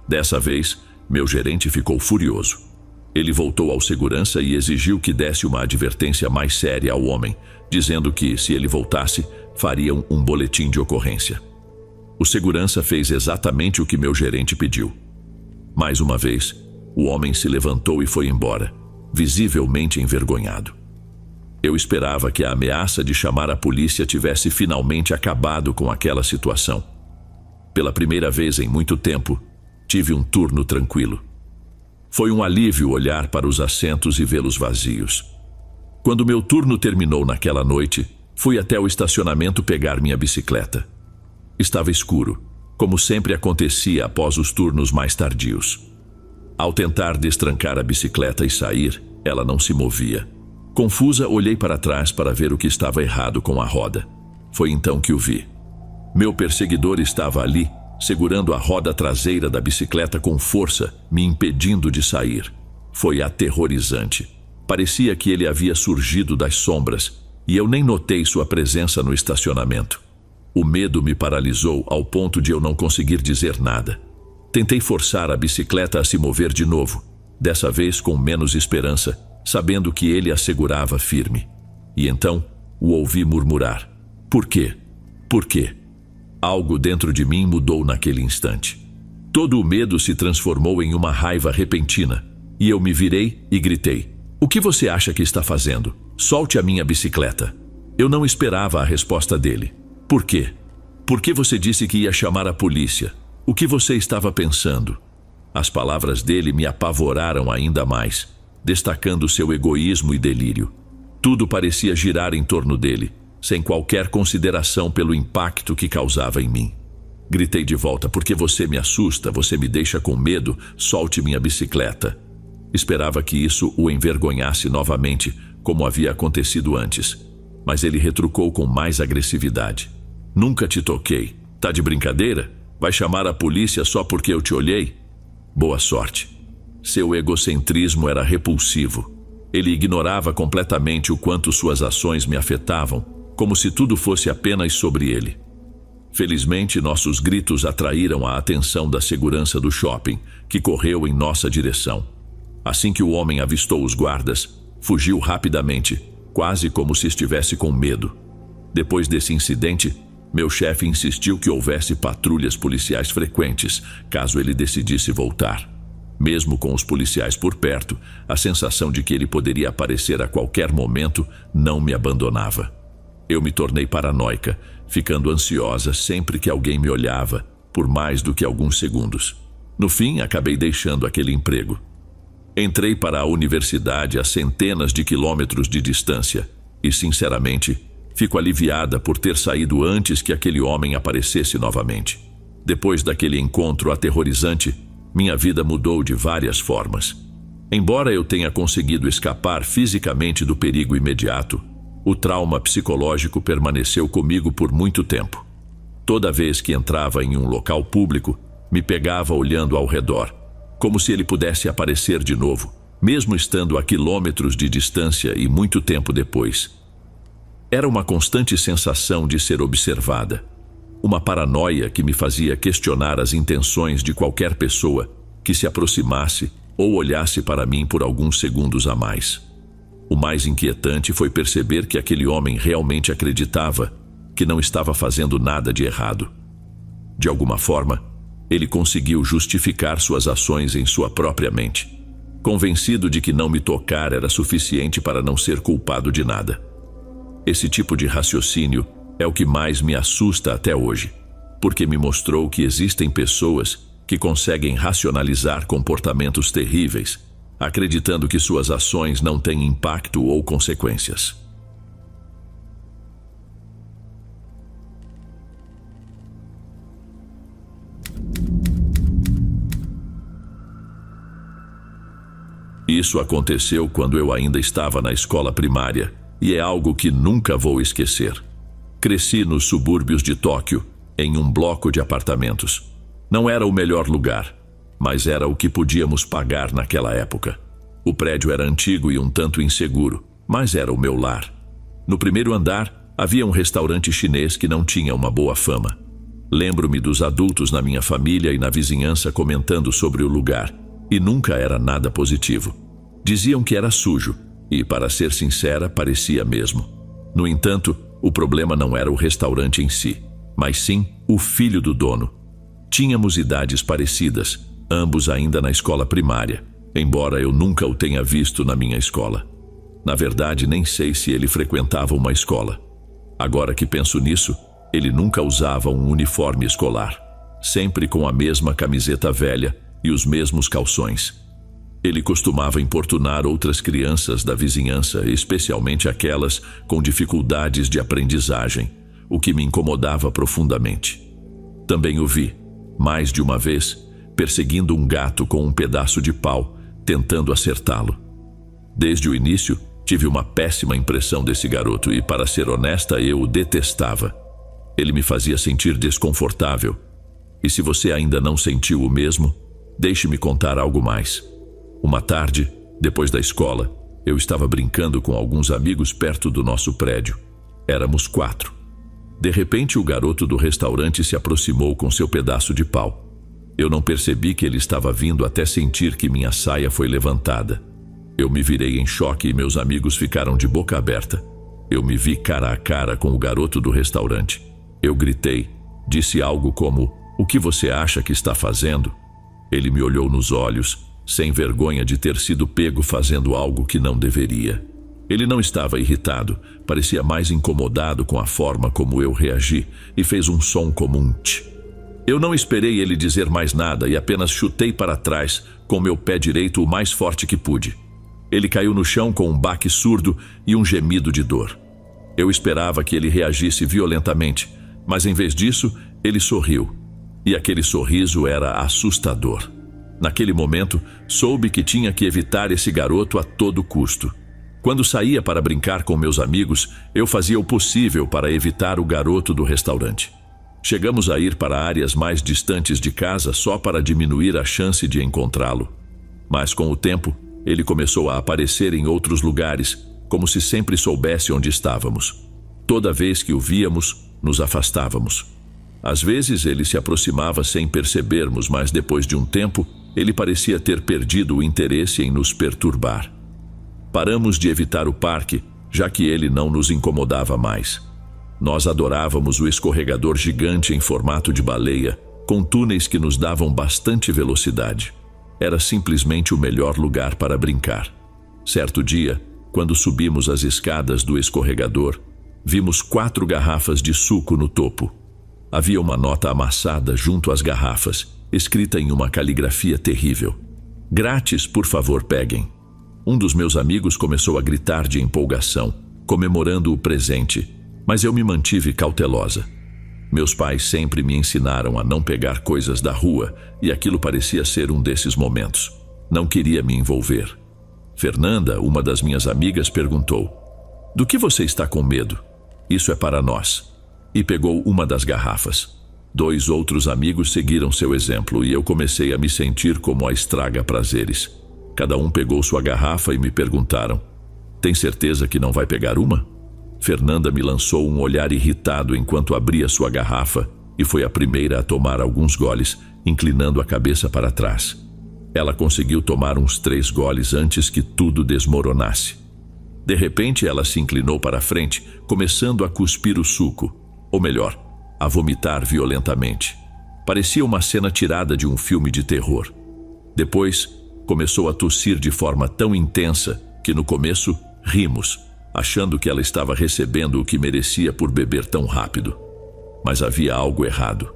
Dessa vez, meu gerente ficou furioso. Ele voltou ao segurança e exigiu que desse uma advertência mais séria ao homem, dizendo que, se ele voltasse, fariam um boletim de ocorrência. O segurança fez exatamente o que meu gerente pediu. Mais uma vez, o homem se levantou e foi embora, visivelmente envergonhado. Eu esperava que a ameaça de chamar a polícia tivesse finalmente acabado com aquela situação. Pela primeira vez em muito tempo, tive um turno tranquilo. Foi um alívio olhar para os assentos e vê-los vazios. Quando meu turno terminou naquela noite, fui até o estacionamento pegar minha bicicleta. Estava escuro, como sempre acontecia após os turnos mais tardios. Ao tentar destrancar a bicicleta e sair, ela não se movia. Confusa, olhei para trás para ver o que estava errado com a roda. Foi então que o vi. Meu perseguidor estava ali, segurando a roda traseira da bicicleta com força, me impedindo de sair. Foi aterrorizante. Parecia que ele havia surgido das sombras, e eu nem notei sua presença no estacionamento. O medo me paralisou ao ponto de eu não conseguir dizer nada. Tentei forçar a bicicleta a se mover de novo, dessa vez com menos esperança, sabendo que ele a segurava firme. E então o ouvi murmurar: "Por quê? Por quê?" Algo dentro de mim mudou naquele instante. Todo o medo se transformou em uma raiva repentina, e eu me virei e gritei: "O que você acha que está fazendo? Solte a minha bicicleta." Eu não esperava a resposta dele. "Por quê? Por que você disse que ia chamar a polícia? O que você estava pensando?" As palavras dele me apavoraram ainda mais, destacando seu egoísmo e delírio. Tudo parecia girar em torno dele, sem qualquer consideração pelo impacto que causava em mim. Gritei de volta: "Por que você me assusta? Você me deixa com medo? Solte minha bicicleta." Esperava que isso o envergonhasse novamente, como havia acontecido antes, mas ele retrucou com mais agressividade: "Nunca te toquei. Tá de brincadeira? Vai chamar a polícia só porque eu te olhei? Boa sorte." Seu egocentrismo era repulsivo. Ele ignorava completamente o quanto suas ações me afetavam, como se tudo fosse apenas sobre ele. Felizmente, nossos gritos atraíram a atenção da segurança do shopping, que correu em nossa direção. Assim que o homem avistou os guardas, fugiu rapidamente, quase como se estivesse com medo. Depois desse incidente, meu chefe insistiu que houvesse patrulhas policiais frequentes, caso ele decidisse voltar. Mesmo com os policiais por perto, a sensação de que ele poderia aparecer a qualquer momento não me abandonava. Eu me tornei paranoica, ficando ansiosa sempre que alguém me olhava, por mais do que alguns segundos. No fim, acabei deixando aquele emprego. Entrei para a universidade a centenas de quilômetros de distância e, sinceramente, fico aliviada por ter saído antes que aquele homem aparecesse novamente. Depois daquele encontro aterrorizante, minha vida mudou de várias formas. Embora eu tenha conseguido escapar fisicamente do perigo imediato, o trauma psicológico permaneceu comigo por muito tempo. Toda vez que entrava em um local público, me pegava olhando ao redor, como se ele pudesse aparecer de novo, mesmo estando a quilômetros de distância e muito tempo depois. Era uma constante sensação de ser observada, uma paranoia que me fazia questionar as intenções de qualquer pessoa que se aproximasse ou olhasse para mim por alguns segundos a mais. O mais inquietante foi perceber que aquele homem realmente acreditava que não estava fazendo nada de errado. De alguma forma, ele conseguiu justificar suas ações em sua própria mente, convencido de que não me tocar era suficiente para não ser culpado de nada. Esse tipo de raciocínio é o que mais me assusta até hoje, porque me mostrou que existem pessoas que conseguem racionalizar comportamentos terríveis, acreditando que suas ações não têm impacto ou consequências. Isso aconteceu quando eu ainda estava na escola primária, e é algo que nunca vou esquecer. Cresci nos subúrbios de Tóquio, em um bloco de apartamentos. Não era o melhor lugar, mas era o que podíamos pagar naquela época. O prédio era antigo e um tanto inseguro, mas era o meu lar. No primeiro andar, havia um restaurante chinês que não tinha uma boa fama. Lembro-me dos adultos na minha família e na vizinhança comentando sobre o lugar, e nunca era nada positivo. Diziam que era sujo, e, para ser sincera, parecia mesmo. No entanto, o problema não era o restaurante em si, mas sim o filho do dono. Tínhamos idades parecidas, ambos ainda na escola primária, embora eu nunca o tenha visto na minha escola. Na verdade, nem sei se ele frequentava uma escola. Agora que penso nisso, ele nunca usava um uniforme escolar, sempre com a mesma camiseta velha e os mesmos calções. Ele costumava importunar outras crianças da vizinhança, especialmente aquelas com dificuldades de aprendizagem, o que me incomodava profundamente. Também o vi, mais de uma vez, perseguindo um gato com um pedaço de pau, tentando acertá-lo. Desde o início, tive uma péssima impressão desse garoto e, para ser honesta, eu o detestava. Ele me fazia sentir desconfortável. E se você ainda não sentiu o mesmo, deixe-me contar algo mais. Uma tarde, depois da escola, eu estava brincando com alguns amigos perto do nosso prédio. Éramos 4. De repente, o garoto do restaurante se aproximou com seu pedaço de pau. Eu não percebi que ele estava vindo até sentir que minha saia foi levantada. Eu me virei em choque e meus amigos ficaram de boca aberta. Eu me vi cara a cara com o garoto do restaurante. Eu gritei, disse algo como: "O que você acha que está fazendo?" Ele me olhou nos olhos, sem vergonha de ter sido pego fazendo algo que não deveria. Ele não estava irritado, parecia mais incomodado com a forma como eu reagi e fez um som como um tch. Eu não esperei ele dizer mais nada e apenas chutei para trás com meu pé direito o mais forte que pude. Ele caiu no chão com um baque surdo e um gemido de dor. Eu esperava que ele reagisse violentamente, mas em vez disso, ele sorriu. E aquele sorriso era assustador. Naquele momento, soube que tinha que evitar esse garoto a todo custo. Quando saía para brincar com meus amigos, eu fazia o possível para evitar o garoto do restaurante. Chegamos a ir para áreas mais distantes de casa só para diminuir a chance de encontrá-lo. Mas com o tempo, ele começou a aparecer em outros lugares, como se sempre soubesse onde estávamos. Toda vez que o víamos, nos afastávamos. Às vezes ele se aproximava sem percebermos, mas depois de um tempo, ele parecia ter perdido o interesse em nos perturbar. Paramos de evitar o parque, já que ele não nos incomodava mais. Nós adorávamos o escorregador gigante em formato de baleia, com túneis que nos davam bastante velocidade. Era simplesmente o melhor lugar para brincar. Certo dia, quando subimos as escadas do escorregador, vimos 4 garrafas de suco no topo. Havia uma nota amassada junto às garrafas, escrita em uma caligrafia terrível: "Grátis, por favor, peguem." Um dos meus amigos começou a gritar de empolgação, comemorando o presente, mas eu me mantive cautelosa. Meus pais sempre me ensinaram a não pegar coisas da rua, e aquilo parecia ser um desses momentos. Não queria me envolver. Fernanda, uma das minhas amigas, perguntou: "Do que você está com medo? Isso é para nós." E pegou uma das garrafas. 2 outros amigos seguiram seu exemplo e eu comecei a me sentir como a estraga prazeres. Cada um pegou sua garrafa e me perguntaram: "Tem certeza que não vai pegar uma?" Fernanda me lançou um olhar irritado enquanto abria sua garrafa e foi a primeira a tomar alguns goles, inclinando a cabeça para trás. Ela conseguiu tomar uns 3 goles antes que tudo desmoronasse. De repente, ela se inclinou para a frente, começando a cuspir o suco, ou melhor, a vomitar violentamente. Parecia uma cena tirada de um filme de terror. Depois, começou a tossir de forma tão intensa que no começo rimos, achando que ela estava recebendo o que merecia por beber tão rápido. Mas havia algo errado.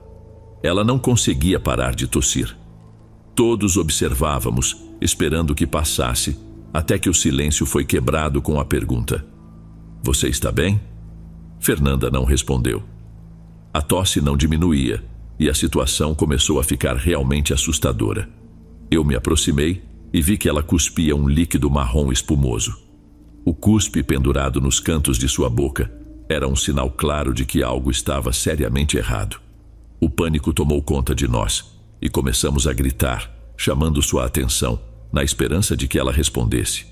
Ela não conseguia parar de tossir. Todos observávamos, esperando que passasse, até que o silêncio foi quebrado com a pergunta: "Você está bem?" Fernanda não respondeu. A tosse não diminuía e a situação começou a ficar realmente assustadora. Eu me aproximei e vi que ela cuspia um líquido marrom espumoso. O cuspe pendurado nos cantos de sua boca era um sinal claro de que algo estava seriamente errado. O pânico tomou conta de nós e começamos a gritar, chamando sua atenção, na esperança de que ela respondesse.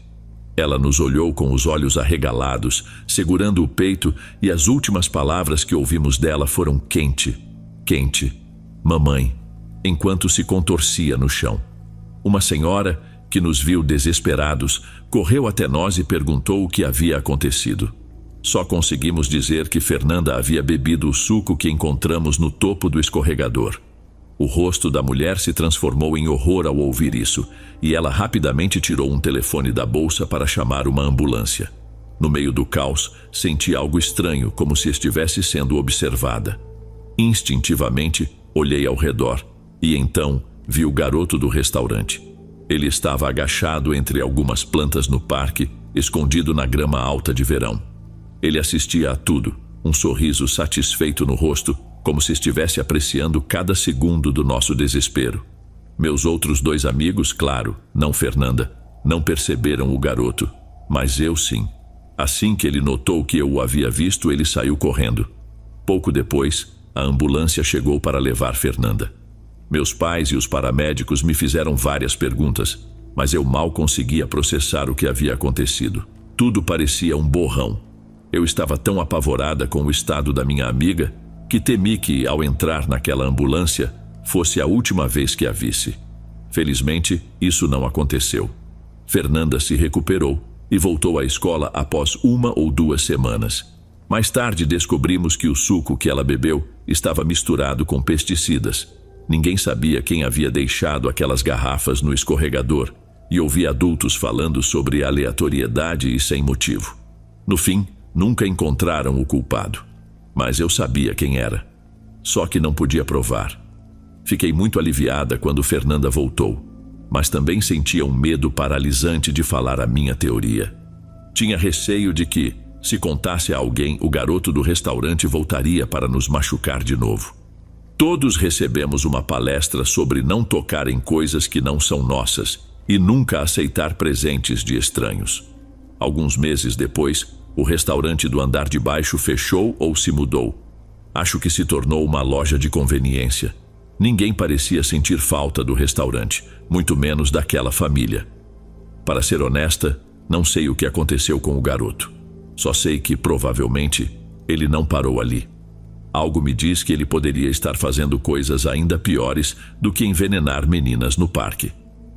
Ela nos olhou com os olhos arregalados, segurando o peito, e as últimas palavras que ouvimos dela foram quente, quente, mamãe, enquanto se contorcia no chão. Uma senhora, que nos viu desesperados, correu até nós e perguntou o que havia acontecido. Só conseguimos dizer que Fernanda havia bebido o suco que encontramos no topo do escorregador. O rosto da mulher se transformou em horror ao ouvir isso, e ela rapidamente tirou um telefone da bolsa para chamar uma ambulância. No meio do caos, senti algo estranho, como se estivesse sendo observada. Instintivamente, olhei ao redor, e então vi o garoto do restaurante. Ele estava agachado entre algumas plantas no parque, escondido na grama alta de verão. Ele assistia a tudo, um sorriso satisfeito no rosto, como se estivesse apreciando cada segundo do nosso desespero. Meus outros 2 amigos, claro, não Fernanda, não perceberam o garoto, mas eu sim. Assim que ele notou que eu o havia visto, ele saiu correndo. Pouco depois, a ambulância chegou para levar Fernanda. Meus pais e os paramédicos me fizeram várias perguntas, mas eu mal conseguia processar o que havia acontecido. Tudo parecia um borrão. Eu estava tão apavorada com o estado da minha amiga que temi que, ao entrar naquela ambulância, fosse a última vez que a visse. Felizmente, isso não aconteceu. Fernanda se recuperou e voltou à escola após 1 ou 2 semanas. Mais tarde descobrimos que o suco que ela bebeu estava misturado com pesticidas. Ninguém sabia quem havia deixado aquelas garrafas no escorregador e ouvi adultos falando sobre aleatoriedade e sem motivo. No fim, nunca encontraram o culpado. Mas eu sabia quem era. Só que não podia provar. Fiquei muito aliviada quando Fernanda voltou, mas também sentia um medo paralisante de falar a minha teoria. Tinha receio de que, se contasse a alguém, o garoto do restaurante voltaria para nos machucar de novo. Todos recebemos uma palestra sobre não tocar em coisas que não são nossas e nunca aceitar presentes de estranhos. Alguns meses depois, o restaurante do andar de baixo fechou ou se mudou. Acho que se tornou uma loja de conveniência. Ninguém parecia sentir falta do restaurante, muito menos daquela família. Para ser honesta, não sei o que aconteceu com o garoto. Só sei que, provavelmente, ele não parou ali. Algo me diz que ele poderia estar fazendo coisas ainda piores do que envenenar meninas no parque.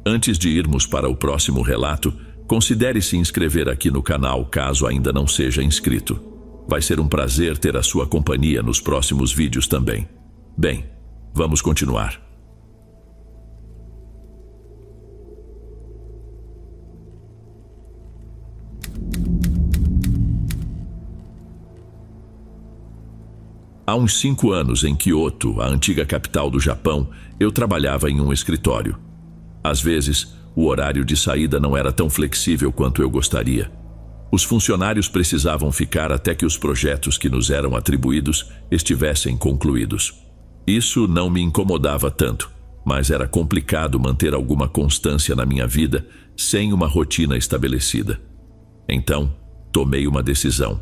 Antes de irmos para o próximo relato, considere se inscrever aqui no canal caso ainda não seja inscrito. Vai ser um prazer ter a sua companhia nos próximos vídeos também. Bem, vamos continuar. Há uns 5 anos, em Kyoto, a antiga capital do Japão, eu trabalhava em um escritório. Às vezes, o horário de saída não era tão flexível quanto eu gostaria. Os funcionários precisavam ficar até que os projetos que nos eram atribuídos estivessem concluídos. Isso não me incomodava tanto, mas era complicado manter alguma constância na minha vida sem uma rotina estabelecida. Então, tomei uma decisão.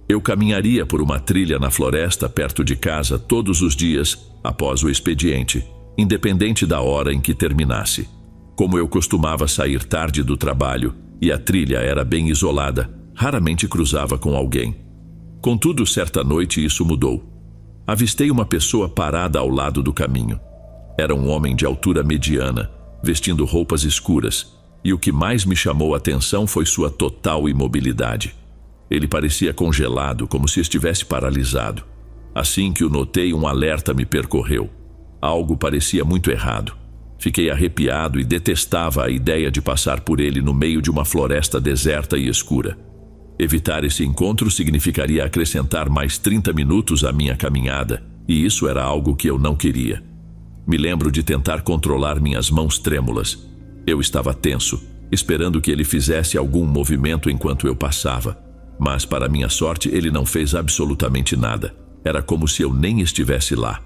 Eu caminharia por uma trilha na floresta perto de casa todos os dias após o expediente, independente da hora em que terminasse. Como eu costumava sair tarde do trabalho e a trilha era bem isolada, raramente cruzava com alguém. Contudo, certa noite isso mudou. Avistei uma pessoa parada ao lado do caminho. Era um homem de altura mediana, vestindo roupas escuras, e o que mais me chamou a atenção foi sua total imobilidade. Ele parecia congelado, como se estivesse paralisado. Assim que o notei, um alerta me percorreu. Algo parecia muito errado. Fiquei arrepiado e detestava a ideia de passar por ele no meio de uma floresta deserta e escura. Evitar esse encontro significaria acrescentar mais 30 minutos à minha caminhada, e isso era algo que eu não queria. Me lembro de tentar controlar minhas mãos trêmulas. Eu estava tenso, esperando que ele fizesse algum movimento enquanto eu passava. Mas, para minha sorte, ele não fez absolutamente nada. Era como se eu nem estivesse lá.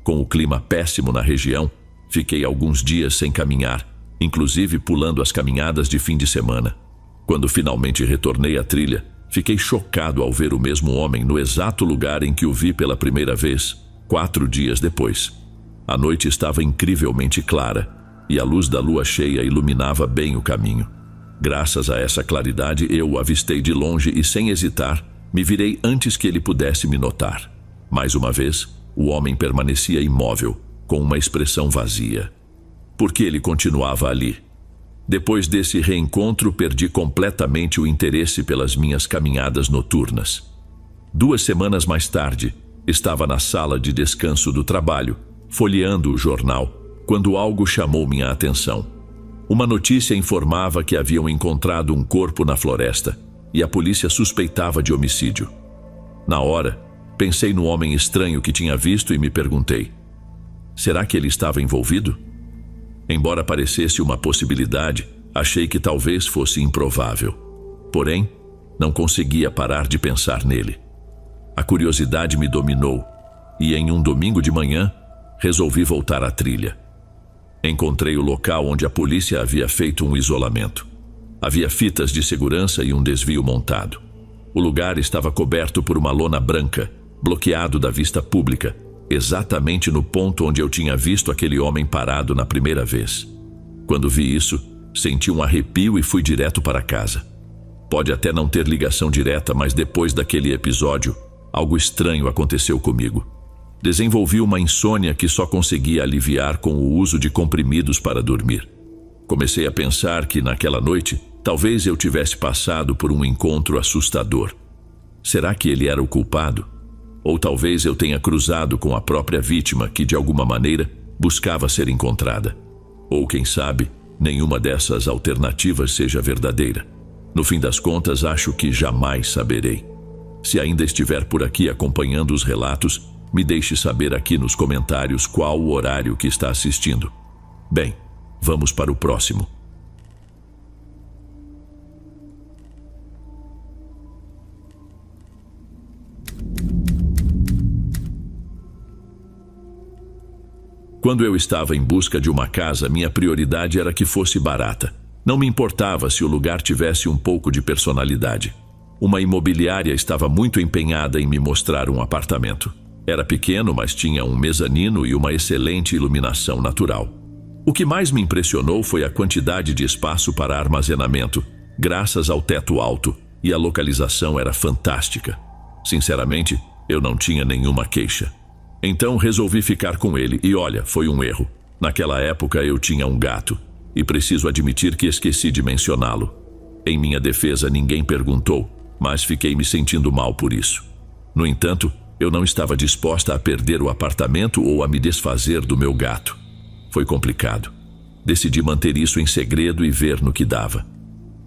Com o clima péssimo na região, fiquei alguns dias sem caminhar, inclusive pulando as caminhadas de fim de semana. Quando finalmente retornei à trilha, fiquei chocado ao ver o mesmo homem no exato lugar em que o vi pela primeira vez, 4 dias depois. A noite estava incrivelmente clara, e a luz da lua cheia iluminava bem o caminho. Graças a essa claridade, eu o avistei de longe e, sem hesitar, me virei antes que ele pudesse me notar. Mais uma vez, o homem permanecia imóvel, com uma expressão vazia. Por que ele continuava ali? Depois desse reencontro, perdi completamente o interesse pelas minhas caminhadas noturnas. 2 semanas mais tarde, estava na sala de descanso do trabalho, folheando o jornal, quando algo chamou minha atenção. Uma notícia informava que haviam encontrado um corpo na floresta e a polícia suspeitava de homicídio. Na hora, pensei no homem estranho que tinha visto e me perguntei: será que ele estava envolvido? Embora parecesse uma possibilidade, achei que talvez fosse improvável. Porém, não conseguia parar de pensar nele. A curiosidade me dominou e, em um domingo de manhã, resolvi voltar à trilha. Encontrei o local onde a polícia havia feito um isolamento. Havia fitas de segurança e um desvio montado. O lugar estava coberto por uma lona branca, bloqueado da vista pública, exatamente no ponto onde eu tinha visto aquele homem parado na primeira vez. Quando vi isso, senti um arrepio e fui direto para casa. Pode até não ter ligação direta, mas depois daquele episódio, algo estranho aconteceu comigo. Desenvolvi uma insônia que só conseguia aliviar com o uso de comprimidos para dormir. Comecei a pensar que, naquela noite, talvez eu tivesse passado por um encontro assustador. Será que ele era o culpado? Ou talvez eu tenha cruzado com a própria vítima que, de alguma maneira, buscava ser encontrada. Ou, quem sabe, nenhuma dessas alternativas seja verdadeira. No fim das contas, acho que jamais saberei. Se ainda estiver por aqui acompanhando os relatos, me deixe saber aqui nos comentários qual o horário que está assistindo. Bem, vamos para o próximo. Quando eu estava em busca de uma casa, minha prioridade era que fosse barata. Não me importava se o lugar tivesse um pouco de personalidade. Uma imobiliária estava muito empenhada em me mostrar um apartamento. Era pequeno, mas tinha um mezanino e uma excelente iluminação natural. O que mais me impressionou foi a quantidade de espaço para armazenamento, graças ao teto alto, e a localização era fantástica. Sinceramente, eu não tinha nenhuma queixa. Então resolvi ficar com ele e olha, foi um erro. Naquela época eu tinha um gato, e preciso admitir que esqueci de mencioná-lo. Em minha defesa, ninguém perguntou, mas fiquei me sentindo mal por isso. No entanto, eu não estava disposta a perder o apartamento ou a me desfazer do meu gato. Foi complicado. Decidi manter isso em segredo e ver no que dava.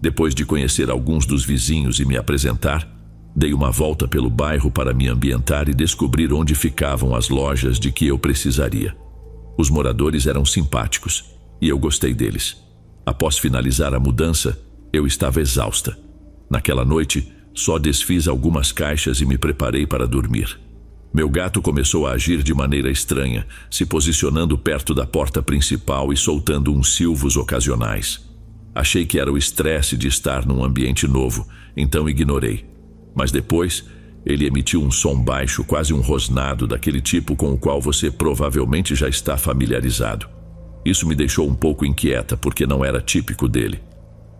Depois de conhecer alguns dos vizinhos e me apresentar, dei uma volta pelo bairro para me ambientar e descobrir onde ficavam as lojas de que eu precisaria. Os moradores eram simpáticos e eu gostei deles. Após finalizar a mudança, eu estava exausta. Naquela noite, só desfiz algumas caixas e me preparei para dormir. Meu gato começou a agir de maneira estranha, se posicionando perto da porta principal e soltando uns silvos ocasionais. Achei que era o estresse de estar num ambiente novo, então ignorei. Mas depois, ele emitiu um som baixo, quase um rosnado, daquele tipo com o qual você provavelmente já está familiarizado. Isso me deixou um pouco inquieta, porque não era típico dele.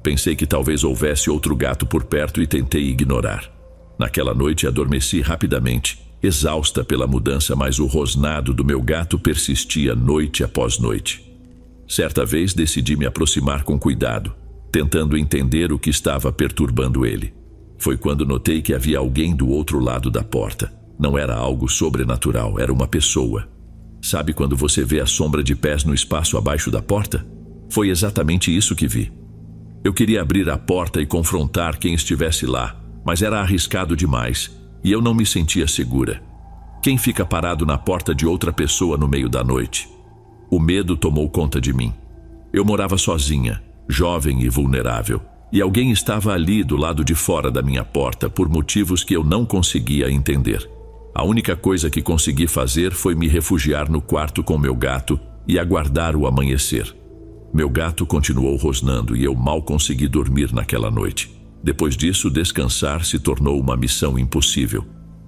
Pensei que talvez houvesse outro gato por perto e tentei ignorar. Naquela noite adormeci rapidamente, exausta pela mudança, mas o rosnado do meu gato persistia noite após noite. Certa vez decidi me aproximar com cuidado, tentando entender o que estava perturbando ele. Foi quando notei que havia alguém do outro lado da porta. Não era algo sobrenatural, era uma pessoa. Sabe quando você vê a sombra de pés no espaço abaixo da porta? Foi exatamente isso que vi. Eu queria abrir a porta e confrontar quem estivesse lá, mas era arriscado demais e eu não me sentia segura. Quem fica parado na porta de outra pessoa no meio da noite? O medo tomou conta de mim. Eu morava sozinha, jovem e vulnerável, e alguém estava ali do lado de fora da minha porta por motivos que eu não conseguia entender. A única coisa que consegui fazer foi me refugiar no quarto com meu gato e aguardar o amanhecer. Meu gato continuou rosnando e eu mal consegui dormir naquela noite. Depois disso, descansar se tornou uma missão impossível.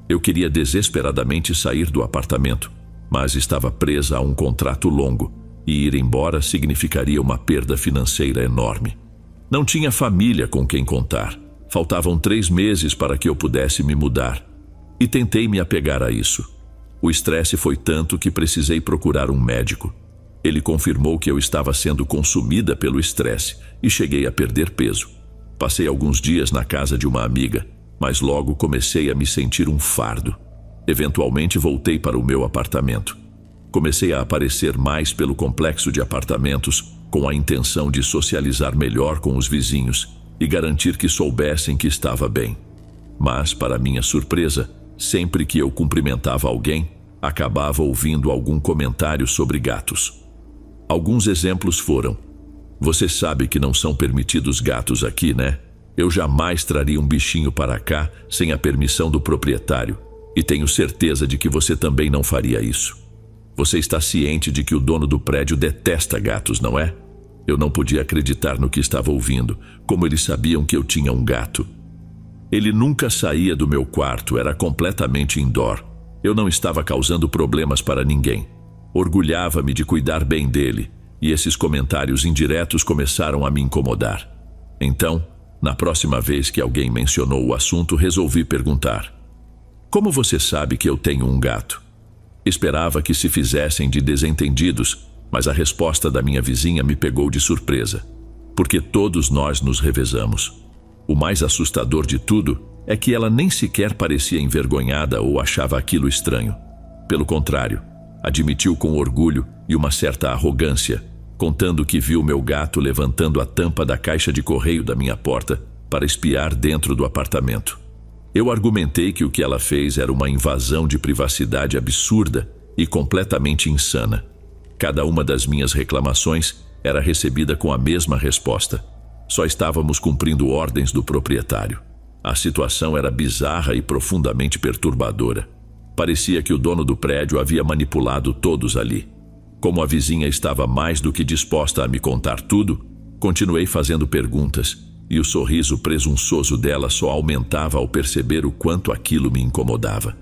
Eu queria desesperadamente sair do apartamento, mas estava presa a um contrato longo e ir embora significaria uma perda financeira enorme. Não tinha família com quem contar. Faltavam 3 meses para que eu pudesse me mudar. E tentei me apegar a isso. O estresse foi tanto que precisei procurar um médico. Ele confirmou que eu estava sendo consumida pelo estresse e cheguei a perder peso. Passei alguns dias na casa de uma amiga, mas logo comecei a me sentir um fardo. Eventualmente voltei para o meu apartamento. Comecei a aparecer mais pelo complexo de apartamentos com a intenção de socializar melhor com os vizinhos e garantir que soubessem que estava bem. Mas, para minha surpresa, sempre que eu cumprimentava alguém, acabava ouvindo algum comentário sobre gatos. Alguns exemplos foram: "Você sabe que não são permitidos gatos aqui, né? Eu jamais traria um bichinho para cá sem a permissão do proprietário, e tenho certeza de que você também não faria isso. Você está ciente de que o dono do prédio detesta gatos, não é?" Eu não podia acreditar no que estava ouvindo, como eles sabiam que eu tinha um gato. Ele nunca saía do meu quarto, era completamente indoor. Eu não estava causando problemas para ninguém. Orgulhava-me de cuidar bem dele, e esses comentários indiretos começaram a me incomodar. Então, na próxima vez que alguém mencionou o assunto, resolvi perguntar: "Como você sabe que eu tenho um gato?" Esperava que se fizessem de desentendidos, mas a resposta da minha vizinha me pegou de surpresa. Porque todos nós nos revezamos. O mais assustador de tudo é que ela nem sequer parecia envergonhada ou achava aquilo estranho. Pelo contrário, admitiu com orgulho e uma certa arrogância, contando que viu meu gato levantando a tampa da caixa de correio da minha porta para espiar dentro do apartamento. Eu argumentei que o que ela fez era uma invasão de privacidade absurda e completamente insana. Cada uma das minhas reclamações era recebida com a mesma resposta: só estávamos cumprindo ordens do proprietário. A situação era bizarra e profundamente perturbadora. Parecia que o dono do prédio havia manipulado todos ali. Como a vizinha estava mais do que disposta a me contar tudo, continuei fazendo perguntas, e o sorriso presunçoso dela só aumentava ao perceber o quanto aquilo me incomodava.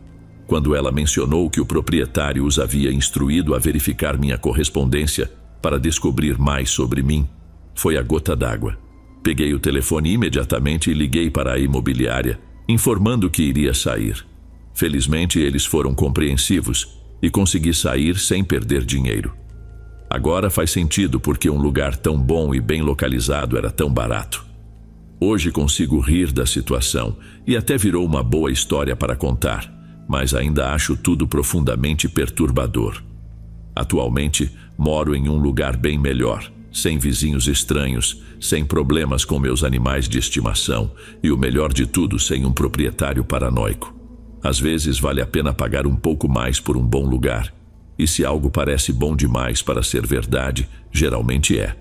Quando ela mencionou que o proprietário os havia instruído a verificar minha correspondência para descobrir mais sobre mim, foi a gota d'água. Peguei o telefone imediatamente e liguei para a imobiliária, informando que iria sair. Felizmente, eles foram compreensivos e consegui sair sem perder dinheiro. Agora faz sentido porque um lugar tão bom e bem localizado era tão barato. Hoje consigo rir da situação e até virou uma boa história para contar, mas ainda acho tudo profundamente perturbador. Atualmente, moro em um lugar bem melhor, sem vizinhos estranhos, sem problemas com meus animais de estimação e, o melhor de tudo, sem um proprietário paranoico. Às vezes vale a pena pagar um pouco mais por um bom lugar, e se algo parece bom demais para ser verdade, geralmente é.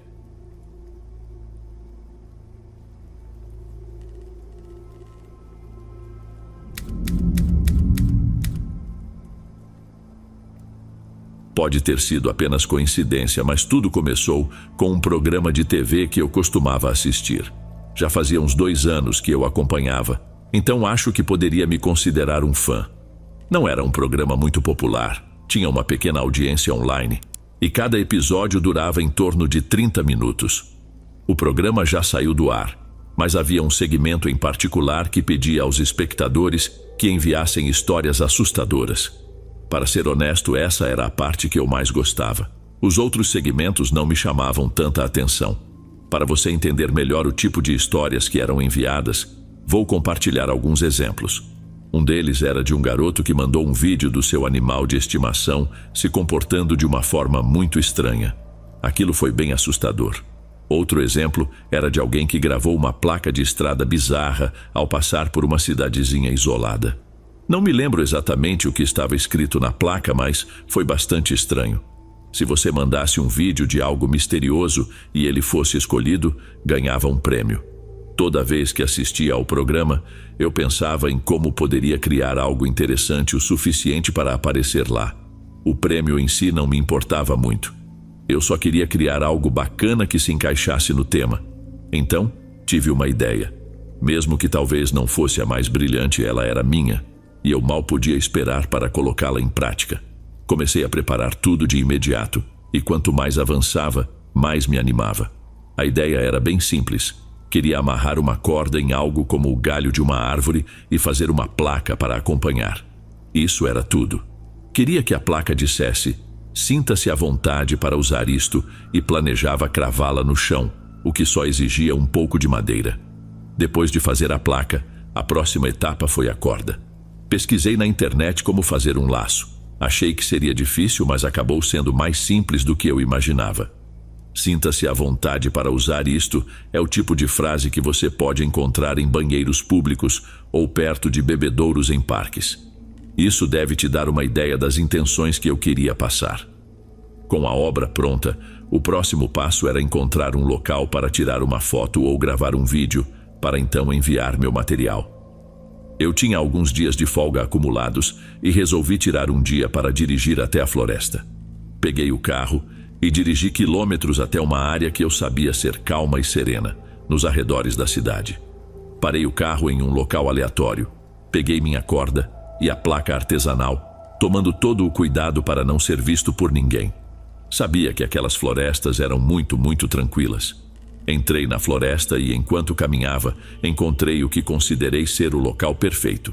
Pode ter sido apenas coincidência, mas tudo começou com um programa de TV que eu costumava assistir. Já fazia uns 2 anos que eu acompanhava, então acho que poderia me considerar um fã. Não era um programa muito popular, tinha uma pequena audiência online, e cada episódio durava em torno de 30 minutos. O programa já saiu do ar, mas havia um segmento em particular que pedia aos espectadores que enviassem histórias assustadoras. Para ser honesto, essa era a parte que eu mais gostava. Os outros segmentos não me chamavam tanta atenção. Para você entender melhor o tipo de histórias que eram enviadas, vou compartilhar alguns exemplos. Um deles era de um garoto que mandou um vídeo do seu animal de estimação se comportando de uma forma muito estranha. Aquilo foi bem assustador. Outro exemplo era de alguém que gravou uma placa de estrada bizarra ao passar por uma cidadezinha isolada. Não me lembro exatamente o que estava escrito na placa, mas foi bastante estranho. Se você mandasse um vídeo de algo misterioso e ele fosse escolhido, ganhava um prêmio. Toda vez que assistia ao programa, eu pensava em como poderia criar algo interessante o suficiente para aparecer lá. O prêmio em si não me importava muito. Eu só queria criar algo bacana que se encaixasse no tema. Então, tive uma ideia. Mesmo que talvez não fosse a mais brilhante, ela era minha, e eu mal podia esperar para colocá-la em prática. Comecei a preparar tudo de imediato, e quanto mais avançava, mais me animava. A ideia era bem simples. Queria amarrar uma corda em algo como o galho de uma árvore e fazer uma placa para acompanhar. Isso era tudo. Queria que a placa dissesse: sinta-se à vontade para usar isto, e planejava cravá-la no chão, o que só exigia um pouco de madeira. Depois de fazer a placa, a próxima etapa foi a corda. Pesquisei na internet como fazer um laço. Achei que seria difícil, mas acabou sendo mais simples do que eu imaginava. Sinta-se à vontade para usar isto é o tipo de frase que você pode encontrar em banheiros públicos ou perto de bebedouros em parques. Isso deve te dar uma ideia das intenções que eu queria passar. Com a obra pronta, o próximo passo era encontrar um local para tirar uma foto ou gravar um vídeo, para então enviar meu material. Eu tinha alguns dias de folga acumulados e resolvi tirar um dia para dirigir até a floresta. Peguei o carro e dirigi quilômetros até uma área que eu sabia ser calma e serena, nos arredores da cidade. Parei o carro em um local aleatório, peguei minha corda e a placa artesanal, tomando todo o cuidado para não ser visto por ninguém. Sabia que aquelas florestas eram muito tranquilas. Entrei na floresta e, enquanto caminhava, encontrei o que considerei ser o local perfeito.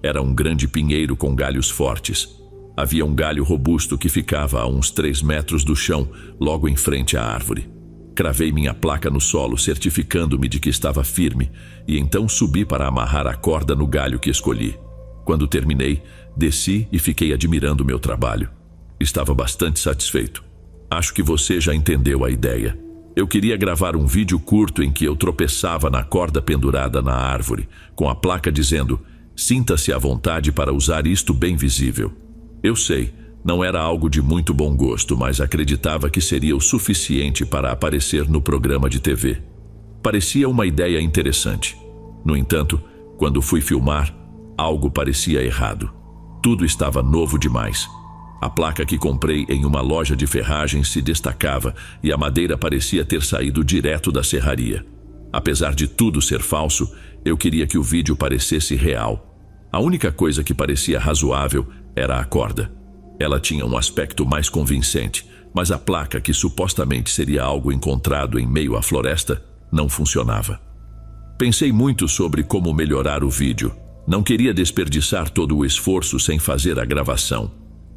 Era um grande pinheiro com galhos fortes. Havia um galho robusto que ficava a uns 3 metros do chão, logo em frente à árvore. Cravei minha placa no solo, certificando-me de que estava firme, e então subi para amarrar a corda no galho que escolhi. Quando terminei, desci e fiquei admirando meu trabalho. Estava bastante satisfeito. Acho que você já entendeu a ideia. Eu queria gravar um vídeo curto em que eu tropeçava na corda pendurada na árvore, com a placa dizendo: sinta-se à vontade para usar isto bem visível. Eu sei, não era algo de muito bom gosto, mas acreditava que seria o suficiente para aparecer no programa de TV. Parecia uma ideia interessante. No entanto, quando fui filmar, algo parecia errado. Tudo estava novo demais. A placa que comprei em uma loja de ferragens se destacava e a madeira parecia ter saído direto da serraria. Apesar de tudo ser falso, eu queria que o vídeo parecesse real. A única coisa que parecia razoável era a corda. Ela tinha um aspecto mais convincente, mas a placa, que supostamente seria algo encontrado em meio à floresta, não funcionava. Pensei muito sobre como melhorar o vídeo. Não queria desperdiçar todo o esforço sem fazer a gravação.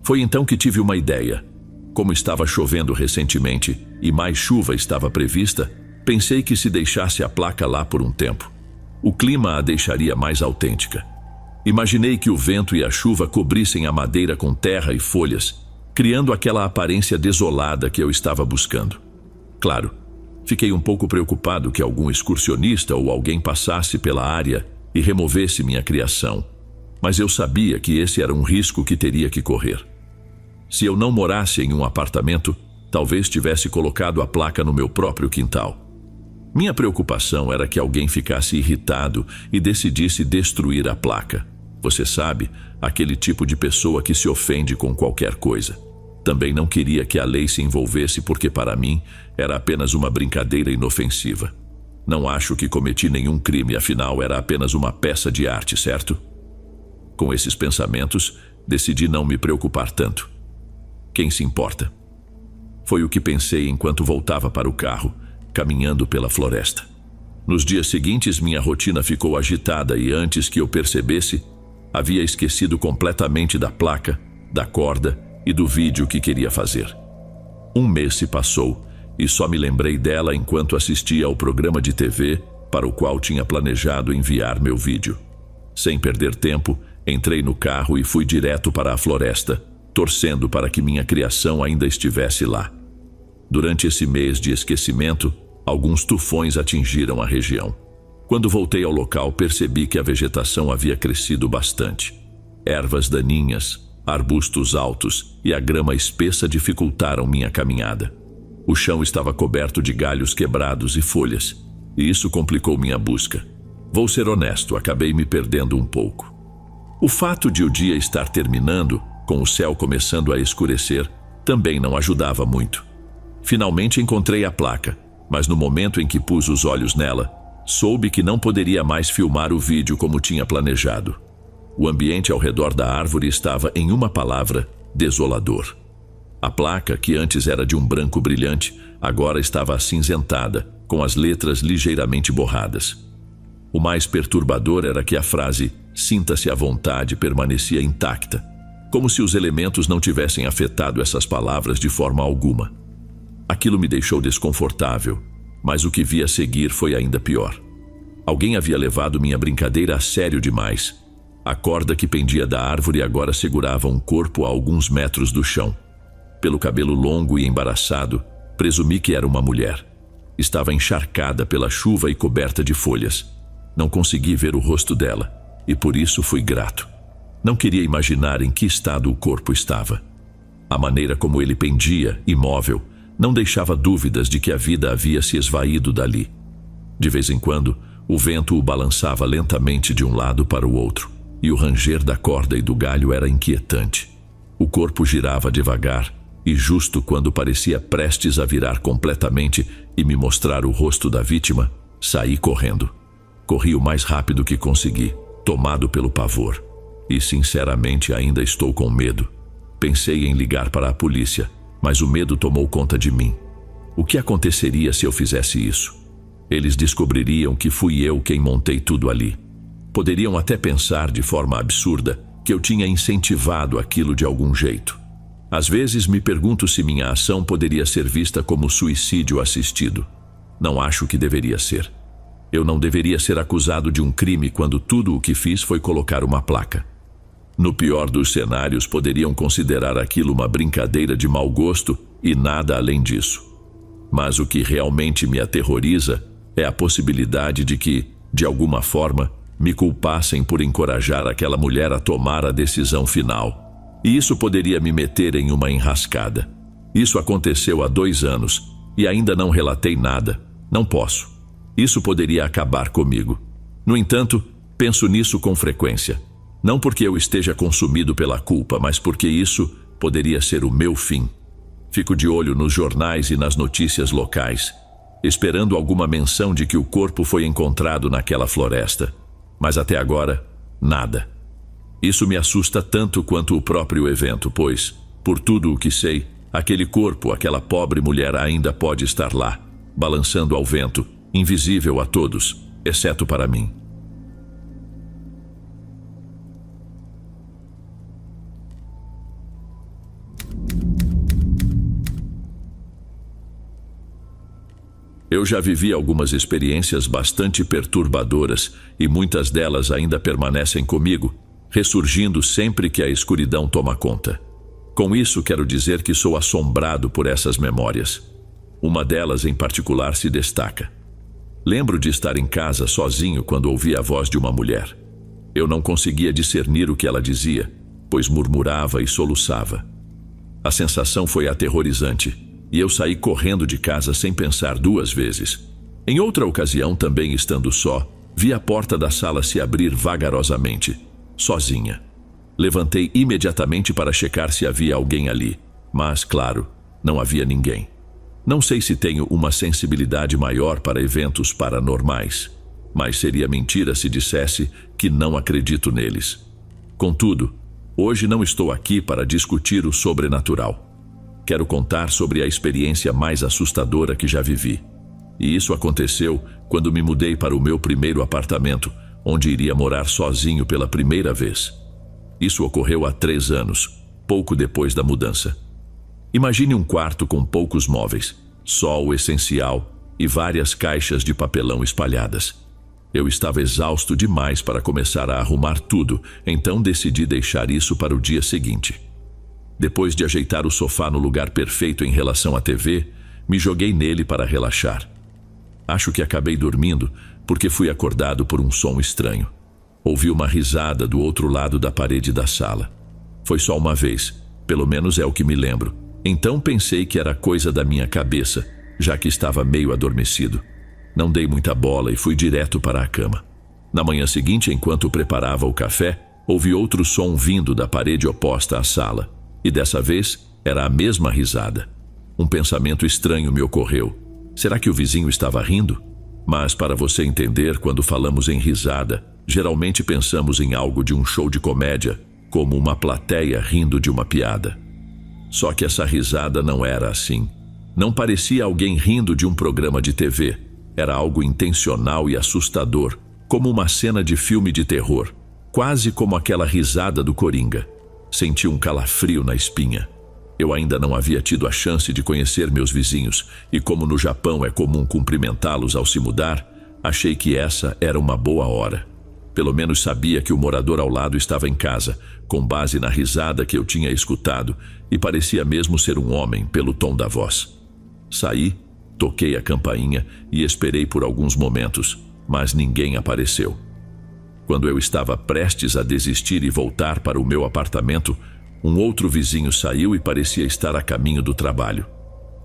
Foi então que tive uma ideia. Como estava chovendo recentemente e mais chuva estava prevista, pensei que se deixasse a placa lá por um tempo, o clima a deixaria mais autêntica. Imaginei que o vento e a chuva cobrissem a madeira com terra e folhas, criando aquela aparência desolada que eu estava buscando. Claro, fiquei um pouco preocupado que algum excursionista ou alguém passasse pela área e removesse minha criação, mas eu sabia que esse era um risco que teria que correr. Se eu não morasse em um apartamento, talvez tivesse colocado a placa no meu próprio quintal. Minha preocupação era que alguém ficasse irritado e decidisse destruir a placa. Você sabe, aquele tipo de pessoa que se ofende com qualquer coisa. Também não queria que a lei se envolvesse porque, para mim, era apenas uma brincadeira inofensiva. Não acho que cometi nenhum crime, afinal era apenas uma peça de arte, certo? Com esses pensamentos, decidi não me preocupar tanto. Quem se importa? Foi o que pensei enquanto voltava para o carro, caminhando pela floresta. Nos dias seguintes, minha rotina ficou agitada e, antes que eu percebesse, havia esquecido completamente da placa, da corda e do vídeo que queria fazer. Um mês se passou e só me lembrei dela enquanto assistia ao programa de TV para o qual tinha planejado enviar meu vídeo. Sem perder tempo, entrei no carro e fui direto para a floresta, torcendo para que minha criação ainda estivesse lá. Durante esse mês de esquecimento, Alguns tufões atingiram a região. Quando voltei ao local, percebi que a vegetação havia crescido bastante. Ervas daninhas, arbustos altos e a grama espessa dificultaram minha caminhada. O chão estava coberto de galhos quebrados e folhas, e isso complicou minha busca. Vou ser honesto, acabei me perdendo um pouco. O fato de o dia estar terminando, com o céu começando a escurecer, também não ajudava muito. Finalmente encontrei a placa, mas no momento em que pus os olhos nela, soube que não poderia mais filmar o vídeo como tinha planejado. O ambiente ao redor da árvore estava, em uma palavra, desolador. A placa, que antes era de um branco brilhante, agora estava acinzentada, com as letras ligeiramente borradas. O mais perturbador era que a frase "sinta-se à vontade" permanecia intacta, como se os elementos não tivessem afetado essas palavras de forma alguma. Aquilo me deixou desconfortável, mas o que vi a seguir foi ainda pior. Alguém havia levado minha brincadeira a sério demais. A corda que pendia da árvore agora segurava um corpo a alguns metros do chão. Pelo cabelo longo e embaraçado, presumi que era uma mulher. Estava encharcada pela chuva e coberta de folhas. Não consegui ver o rosto dela, e por isso fui grato. Não queria imaginar em que estado o corpo estava. A maneira como ele pendia, imóvel, não deixava dúvidas de que a vida havia se esvaído dali. De vez em quando, o vento o balançava lentamente de um lado para o outro, e o ranger da corda e do galho era inquietante. O corpo girava devagar, e justo quando parecia prestes a virar completamente e me mostrar o rosto da vítima, saí correndo. Corri o mais rápido que consegui, tomado pelo pavor. E sinceramente ainda estou com medo. Pensei em ligar para a polícia, mas o medo tomou conta de mim. O que aconteceria se eu fizesse isso? Eles descobririam que fui eu quem montei tudo ali. Poderiam até pensar de forma absurda que eu tinha incentivado aquilo de algum jeito. Às vezes me pergunto se minha ação poderia ser vista como suicídio assistido. Não acho que deveria ser. Eu não deveria ser acusado de um crime quando tudo o que fiz foi colocar uma placa. No pior dos cenários, poderiam considerar aquilo uma brincadeira de mau gosto e nada além disso. Mas o que realmente me aterroriza é a possibilidade de que, de alguma forma, me culpassem por encorajar aquela mulher a tomar a decisão final. E isso poderia me meter em uma enrascada. Isso aconteceu há 2 anos e ainda não relatei nada. Não posso. Isso poderia acabar comigo. No entanto, penso nisso com frequência. Não porque eu esteja consumido pela culpa, mas porque isso poderia ser o meu fim. Fico de olho nos jornais e nas notícias locais, esperando alguma menção de que o corpo foi encontrado naquela floresta. Mas até agora, nada. Isso me assusta tanto quanto o próprio evento, pois, por tudo o que sei, aquele corpo, aquela pobre mulher ainda pode estar lá, balançando ao vento, invisível a todos, exceto para mim. Eu já vivi algumas experiências bastante perturbadoras e muitas delas ainda permanecem comigo, ressurgindo sempre que a escuridão toma conta. Com isso, quero dizer que sou assombrado por essas memórias. Uma delas em particular se destaca. Lembro de estar em casa sozinho quando ouvi a voz de uma mulher. Eu não conseguia discernir o que ela dizia, pois murmurava e soluçava. A sensação foi aterrorizante, e eu saí correndo de casa sem pensar 2 vezes. Em outra ocasião, também estando só, vi a porta da sala se abrir vagarosamente, sozinha. Levantei imediatamente para checar se havia alguém ali, mas, claro, não havia ninguém. Não sei se tenho uma sensibilidade maior para eventos paranormais, mas seria mentira se dissesse que não acredito neles. Contudo, hoje não estou aqui para discutir o sobrenatural. Quero contar sobre a experiência mais assustadora que já vivi. E isso aconteceu quando me mudei para o meu primeiro apartamento, onde iria morar sozinho pela primeira vez. Isso ocorreu há 3 anos, pouco depois da mudança. Imagine um quarto com poucos móveis, só o essencial e várias caixas de papelão espalhadas. Eu estava exausto demais para começar a arrumar tudo, então decidi deixar isso para o dia seguinte. Depois de ajeitar o sofá no lugar perfeito em relação à TV, me joguei nele para relaxar. Acho que acabei dormindo porque fui acordado por um som estranho. Ouvi uma risada do outro lado da parede da sala. Foi só uma vez, pelo menos é o que me lembro. Então pensei que era coisa da minha cabeça, já que estava meio adormecido. Não dei muita bola e fui direto para a cama. Na manhã seguinte, enquanto preparava o café, ouvi outro som vindo da parede oposta à sala. E dessa vez, era a mesma risada. Um pensamento estranho me ocorreu. Será que o vizinho estava rindo? Mas para você entender, quando falamos em risada, geralmente pensamos em algo de um show de comédia, como uma plateia rindo de uma piada. Só que essa risada não era assim. Não parecia alguém rindo de um programa de TV. Era algo intencional e assustador, como uma cena de filme de terror, quase como aquela risada do Coringa. Senti um calafrio na espinha. Eu ainda não havia tido a chance de conhecer meus vizinhos, e como no Japão é comum cumprimentá-los ao se mudar, achei que essa era uma boa hora. Pelo menos sabia que o morador ao lado estava em casa, com base na risada que eu tinha escutado, e parecia mesmo ser um homem pelo tom da voz. Saí, toquei a campainha e esperei por alguns momentos, mas ninguém apareceu. Quando eu estava prestes a desistir e voltar para o meu apartamento, um outro vizinho saiu e parecia estar a caminho do trabalho.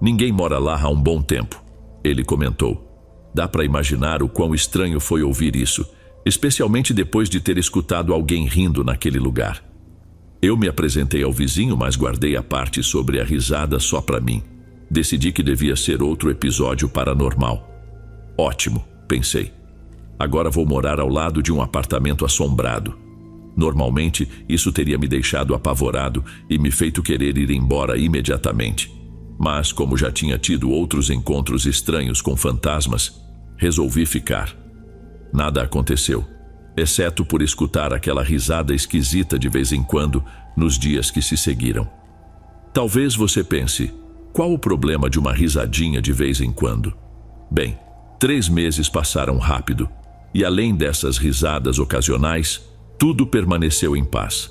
Ninguém mora lá há um bom tempo, ele comentou. Dá para imaginar o quão estranho foi ouvir isso, especialmente depois de ter escutado alguém rindo naquele lugar. Eu me apresentei ao vizinho, mas guardei a parte sobre a risada só para mim. Decidi que devia ser outro episódio paranormal. Ótimo, pensei. Agora vou morar ao lado de um apartamento assombrado. Normalmente, isso teria me deixado apavorado e me feito querer ir embora imediatamente. Mas, como já tinha tido outros encontros estranhos com fantasmas, resolvi ficar. Nada aconteceu, exceto por escutar aquela risada esquisita de vez em quando nos dias que se seguiram. Talvez você pense, qual o problema de uma risadinha de vez em quando? Bem, 3 meses passaram rápido, e além dessas risadas ocasionais, tudo permaneceu em paz.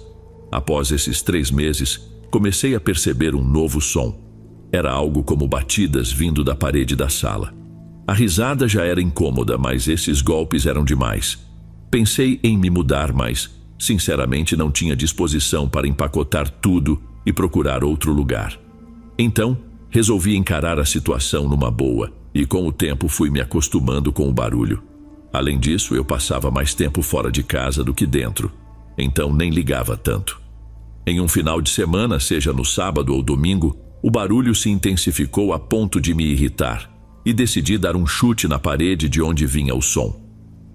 Após esses 3 meses, comecei a perceber um novo som. Era algo como batidas vindo da parede da sala. A risada já era incômoda, mas esses golpes eram demais. Pensei em me mudar, mas, sinceramente, não tinha disposição para empacotar tudo e procurar outro lugar. Então, resolvi encarar a situação numa boa, e com o tempo fui me acostumando com o barulho. Além disso, eu passava mais tempo fora de casa do que dentro, então nem ligava tanto. Em um final de semana, seja no sábado ou domingo, o barulho se intensificou a ponto de me irritar, e decidi dar um chute na parede de onde vinha o som.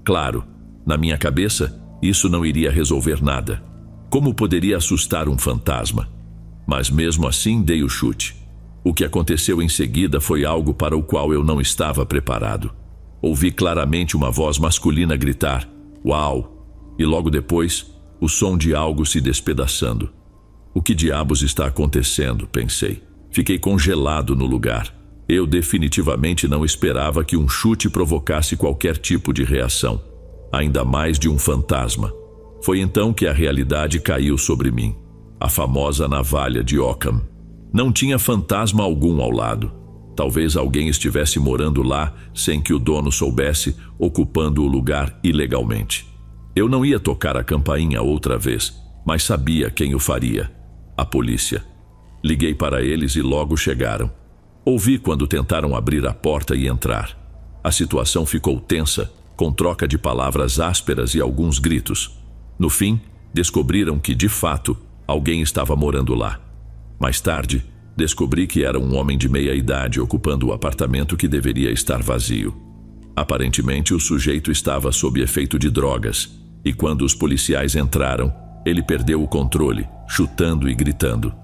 Claro, na minha cabeça, isso não iria resolver nada. Como poderia assustar um fantasma? Mas mesmo assim dei o chute. O que aconteceu em seguida foi algo para o qual eu não estava preparado. Ouvi claramente uma voz masculina gritar, "Uau!" E logo depois, o som de algo se despedaçando. O que diabos está acontecendo? Pensei. Fiquei congelado no lugar. Eu definitivamente não esperava que um chute provocasse qualquer tipo de reação, ainda mais de um fantasma. Foi então que a realidade caiu sobre mim. A famosa navalha de Occam. Não tinha fantasma algum ao lado. Talvez alguém estivesse morando lá sem que o dono soubesse, ocupando o lugar ilegalmente. Eu não ia tocar a campainha outra vez, mas sabia quem o faria: a polícia. Liguei para eles e logo chegaram. Ouvi quando tentaram abrir a porta e entrar. A situação ficou tensa, com troca de palavras ásperas e alguns gritos. No fim, descobriram que, de fato, alguém estava morando lá. Mais tarde, descobri que era um homem de meia idade ocupando o apartamento que deveria estar vazio. Aparentemente, o sujeito estava sob efeito de drogas, e quando os policiais entraram, ele perdeu o controle, chutando e gritando.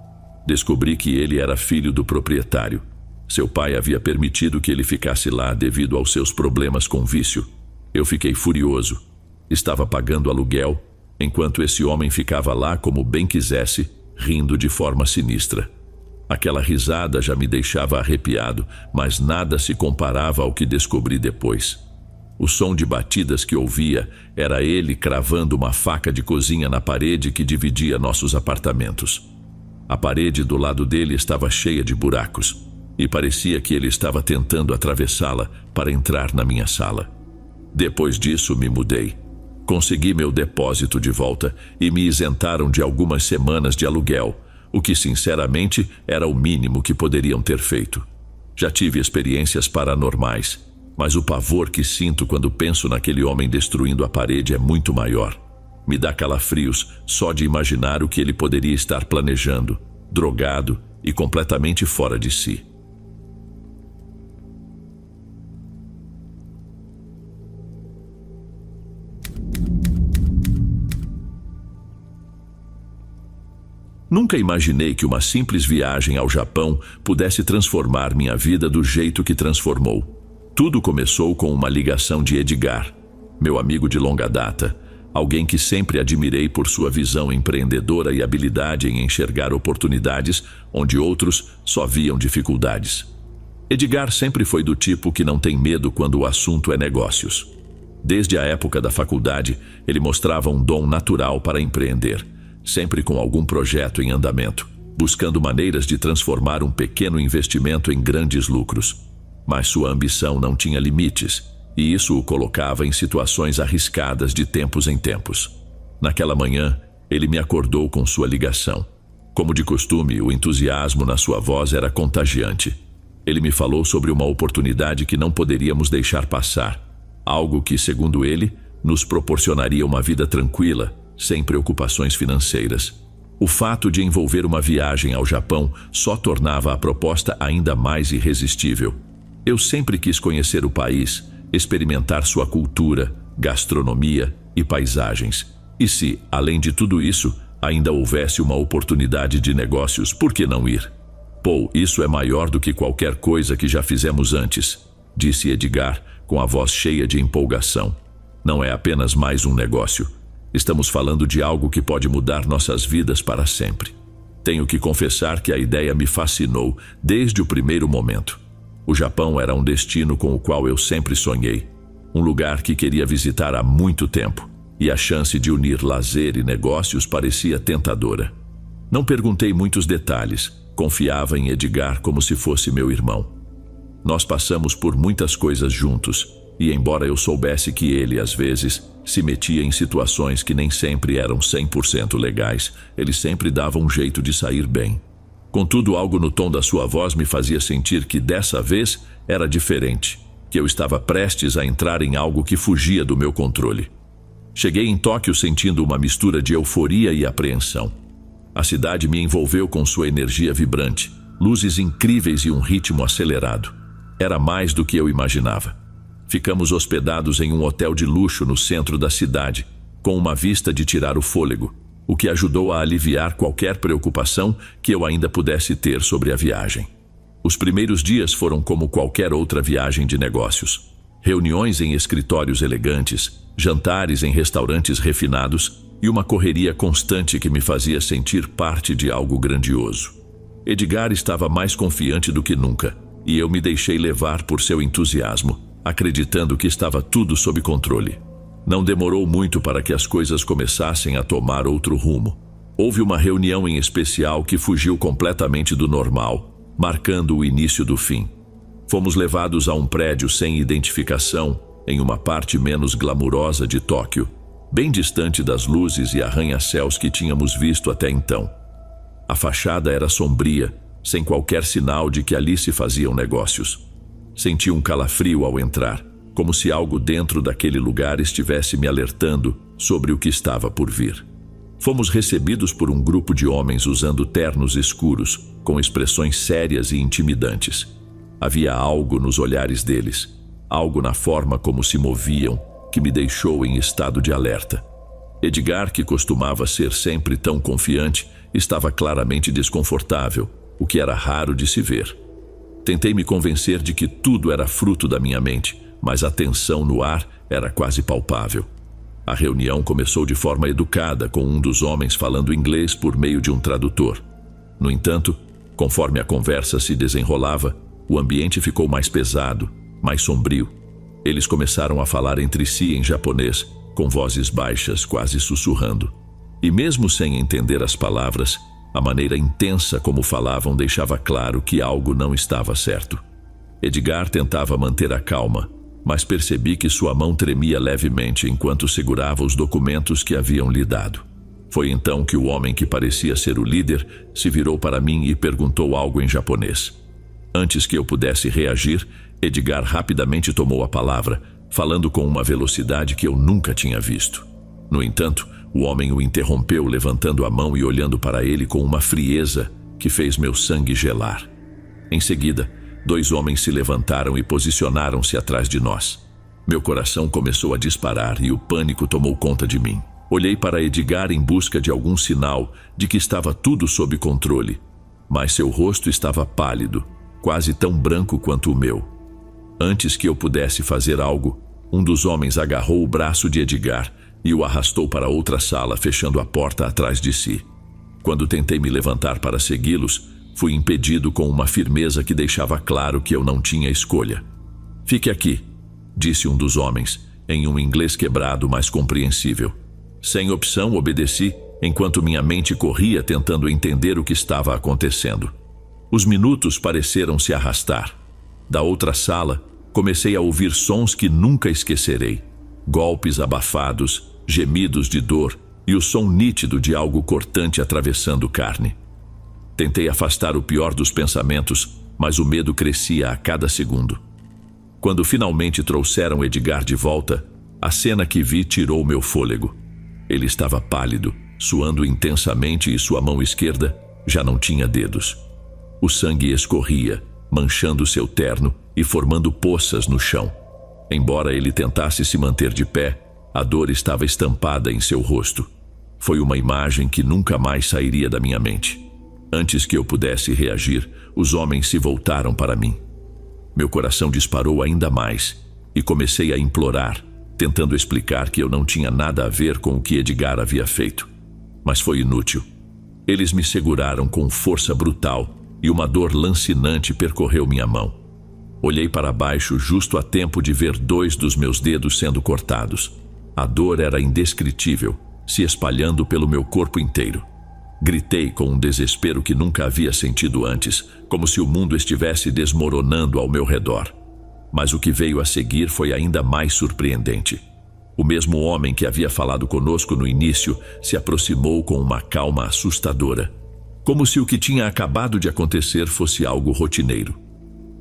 Descobri que ele era filho do proprietário. Seu pai havia permitido que ele ficasse lá devido aos seus problemas com vício. Eu fiquei furioso. Estava pagando aluguel, enquanto esse homem ficava lá como bem quisesse, rindo de forma sinistra. Aquela risada já me deixava arrepiado, mas nada se comparava ao que descobri depois. O som de batidas que ouvia era ele cravando uma faca de cozinha na parede que dividia nossos apartamentos. A parede do lado dele estava cheia de buracos. e parecia que ele estava tentando atravessá-la para entrar na minha sala. Depois disso, me mudei. Consegui meu depósito de volta e me isentaram de algumas semanas de aluguel, o que sinceramente era o mínimo que poderiam ter feito. Já tive experiências paranormais, mas o pavor que sinto quando penso naquele homem destruindo a parede é muito maior. Me dá calafrios só de imaginar o que ele poderia estar planejando, drogado e completamente fora de si. Nunca imaginei que uma simples viagem ao Japão pudesse transformar minha vida do jeito que transformou. Tudo começou com uma ligação de Edgar, meu amigo de longa data, alguém que sempre admirei por sua visão empreendedora e habilidade em enxergar oportunidades onde outros só viam dificuldades. Edgar sempre foi do tipo que não tem medo quando o assunto é negócios. Desde a época da faculdade, ele mostrava um dom natural para empreender, sempre com algum projeto em andamento, buscando maneiras de transformar um pequeno investimento em grandes lucros. Mas sua ambição não tinha limites, e isso o colocava em situações arriscadas de tempos em tempos. Naquela manhã, ele me acordou com sua ligação. Como de costume, o entusiasmo na sua voz era contagiante. Ele me falou sobre uma oportunidade que não poderíamos deixar passar, algo que, segundo ele, nos proporcionaria uma vida tranquila, sem preocupações financeiras. O fato de envolver uma viagem ao Japão só tornava a proposta ainda mais irresistível. Eu sempre quis conhecer o país, experimentar sua cultura, gastronomia e paisagens. E se, além de tudo isso, ainda houvesse uma oportunidade de negócios, por que não ir? Pô, isso é maior do que qualquer coisa que já fizemos antes, disse Edgar, com a voz cheia de empolgação. Não é apenas mais um negócio. Estamos falando de algo que pode mudar nossas vidas para sempre. Tenho que confessar que a ideia me fascinou desde o primeiro momento. O Japão era um destino com o qual eu sempre sonhei, um lugar que queria visitar há muito tempo, e a chance de unir lazer e negócios parecia tentadora. Não perguntei muitos detalhes, confiava em Edgar como se fosse meu irmão. Nós passamos por muitas coisas juntos, e embora eu soubesse que ele, às vezes, se metia em situações que nem sempre eram 100% legais, ele sempre dava um jeito de sair bem. Contudo, algo no tom da sua voz me fazia sentir que dessa vez era diferente, que eu estava prestes a entrar em algo que fugia do meu controle. Cheguei em Tóquio sentindo uma mistura de euforia e apreensão. A cidade me envolveu com sua energia vibrante, luzes incríveis e um ritmo acelerado. Era mais do que eu imaginava. Ficamos hospedados em um hotel de luxo no centro da cidade, com uma vista de tirar o fôlego, o que ajudou a aliviar qualquer preocupação que eu ainda pudesse ter sobre a viagem. Os primeiros dias foram como qualquer outra viagem de negócios. Reuniões em escritórios elegantes, jantares em restaurantes refinados e uma correria constante que me fazia sentir parte de algo grandioso. Edgar estava mais confiante do que nunca, e eu me deixei levar por seu entusiasmo, acreditando que estava tudo sob controle. Não demorou muito para que as coisas começassem a tomar outro rumo. Houve uma reunião em especial que fugiu completamente do normal, marcando o início do fim. Fomos levados a um prédio sem identificação, em uma parte menos glamurosa de Tóquio, bem distante das luzes e arranha-céus que tínhamos visto até então. A fachada era sombria, sem qualquer sinal de que ali se faziam negócios. Senti um calafrio ao entrar, como se algo dentro daquele lugar estivesse me alertando sobre o que estava por vir. Fomos recebidos por um grupo de homens usando ternos escuros, com expressões sérias e intimidantes. Havia algo nos olhares deles, algo na forma como se moviam, que me deixou em estado de alerta. Edgar, que costumava ser sempre tão confiante, estava claramente desconfortável, o que era raro de se ver. Tentei me convencer de que tudo era fruto da minha mente, mas a tensão no ar era quase palpável. A reunião começou de forma educada, com um dos homens falando inglês por meio de um tradutor. No entanto, conforme a conversa se desenrolava, o ambiente ficou mais pesado, mais sombrio. Eles começaram a falar entre si em japonês, com vozes baixas, quase sussurrando. E mesmo sem entender as palavras, A maneira intensa como falavam deixava claro que algo não estava certo. Edgar tentava manter a calma, mas percebi que sua mão tremia levemente enquanto segurava os documentos que haviam lhe dado. Foi então que o homem que parecia ser o líder se virou para mim e perguntou algo em japonês. Antes que eu pudesse reagir, Edgar rapidamente tomou a palavra, falando com uma velocidade que eu nunca tinha visto. No entanto, o homem o interrompeu, levantando a mão e olhando para ele com uma frieza que fez meu sangue gelar. Em seguida, 2 homens se levantaram e posicionaram-se atrás de nós. Meu coração começou a disparar e o pânico tomou conta de mim. Olhei para Edgar em busca de algum sinal de que estava tudo sob controle, mas seu rosto estava pálido, quase tão branco quanto o meu. Antes que eu pudesse fazer algo, um dos homens agarrou o braço de Edgar e o arrastou para outra sala, fechando a porta atrás de si. Quando tentei me levantar para segui-los, fui impedido com uma firmeza que deixava claro que eu não tinha escolha. "Fique aqui", disse um dos homens, em um inglês quebrado, mas compreensível. Sem opção, obedeci, enquanto minha mente corria tentando entender o que estava acontecendo. Os minutos pareceram se arrastar. Da outra sala, comecei a ouvir sons que nunca esquecerei. Golpes abafados, gemidos de dor e o som nítido de algo cortante atravessando carne. Tentei afastar o pior dos pensamentos, mas o medo crescia a cada segundo. Quando finalmente trouxeram Edgar de volta, a cena que vi tirou meu fôlego. Ele estava pálido, suando intensamente e sua mão esquerda já não tinha dedos. O sangue escorria, manchando seu terno e formando poças no chão. Embora ele tentasse se manter de pé, a dor estava estampada em seu rosto. Foi uma imagem que nunca mais sairia da minha mente. Antes que eu pudesse reagir, os homens se voltaram para mim. Meu coração disparou ainda mais e comecei a implorar, tentando explicar que eu não tinha nada a ver com o que Edgar havia feito. Mas foi inútil. Eles me seguraram com força brutal e uma dor lancinante percorreu minha mão. Olhei para baixo justo a tempo de ver 2 dos meus dedos sendo cortados. A dor era indescritível, se espalhando pelo meu corpo inteiro. Gritei com um desespero que nunca havia sentido antes, como se o mundo estivesse desmoronando ao meu redor. Mas o que veio a seguir foi ainda mais surpreendente. O mesmo homem que havia falado conosco no início se aproximou com uma calma assustadora, como se o que tinha acabado de acontecer fosse algo rotineiro.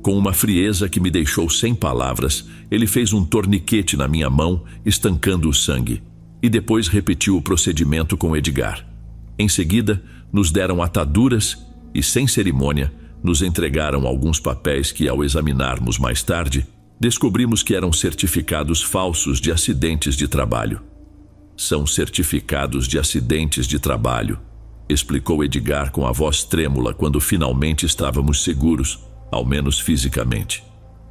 Com uma frieza que me deixou sem palavras, ele fez um torniquete na minha mão, estancando o sangue, e depois repetiu o procedimento com Edgar. Em seguida, nos deram ataduras e, sem cerimônia, nos entregaram alguns papéis que, ao examinarmos mais tarde, descobrimos que eram certificados falsos de acidentes de trabalho. "São certificados de acidentes de trabalho", explicou Edgar com a voz trêmula quando finalmente estávamos seguros, ao menos fisicamente.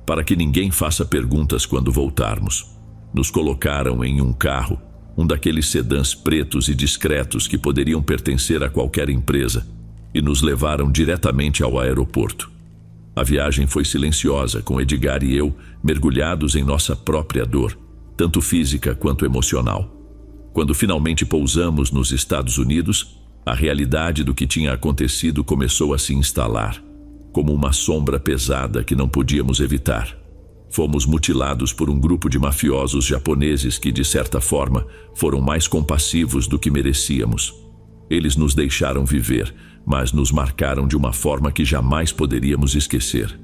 "Para que ninguém faça perguntas quando voltarmos. Nos colocaram em um carro, um daqueles sedãs pretos e discretos que poderiam pertencer a qualquer empresa, e nos levaram diretamente ao aeroporto. A viagem foi silenciosa, com Edgar e eu mergulhados em nossa própria dor, tanto física quanto emocional. Quando finalmente pousamos nos Estados Unidos, a realidade do que tinha acontecido começou a se instalar, como uma sombra pesada que não podíamos evitar. Fomos mutilados por um grupo de mafiosos japoneses que, de certa forma, foram mais compassivos do que merecíamos. Eles nos deixaram viver, mas nos marcaram de uma forma que jamais poderíamos esquecer.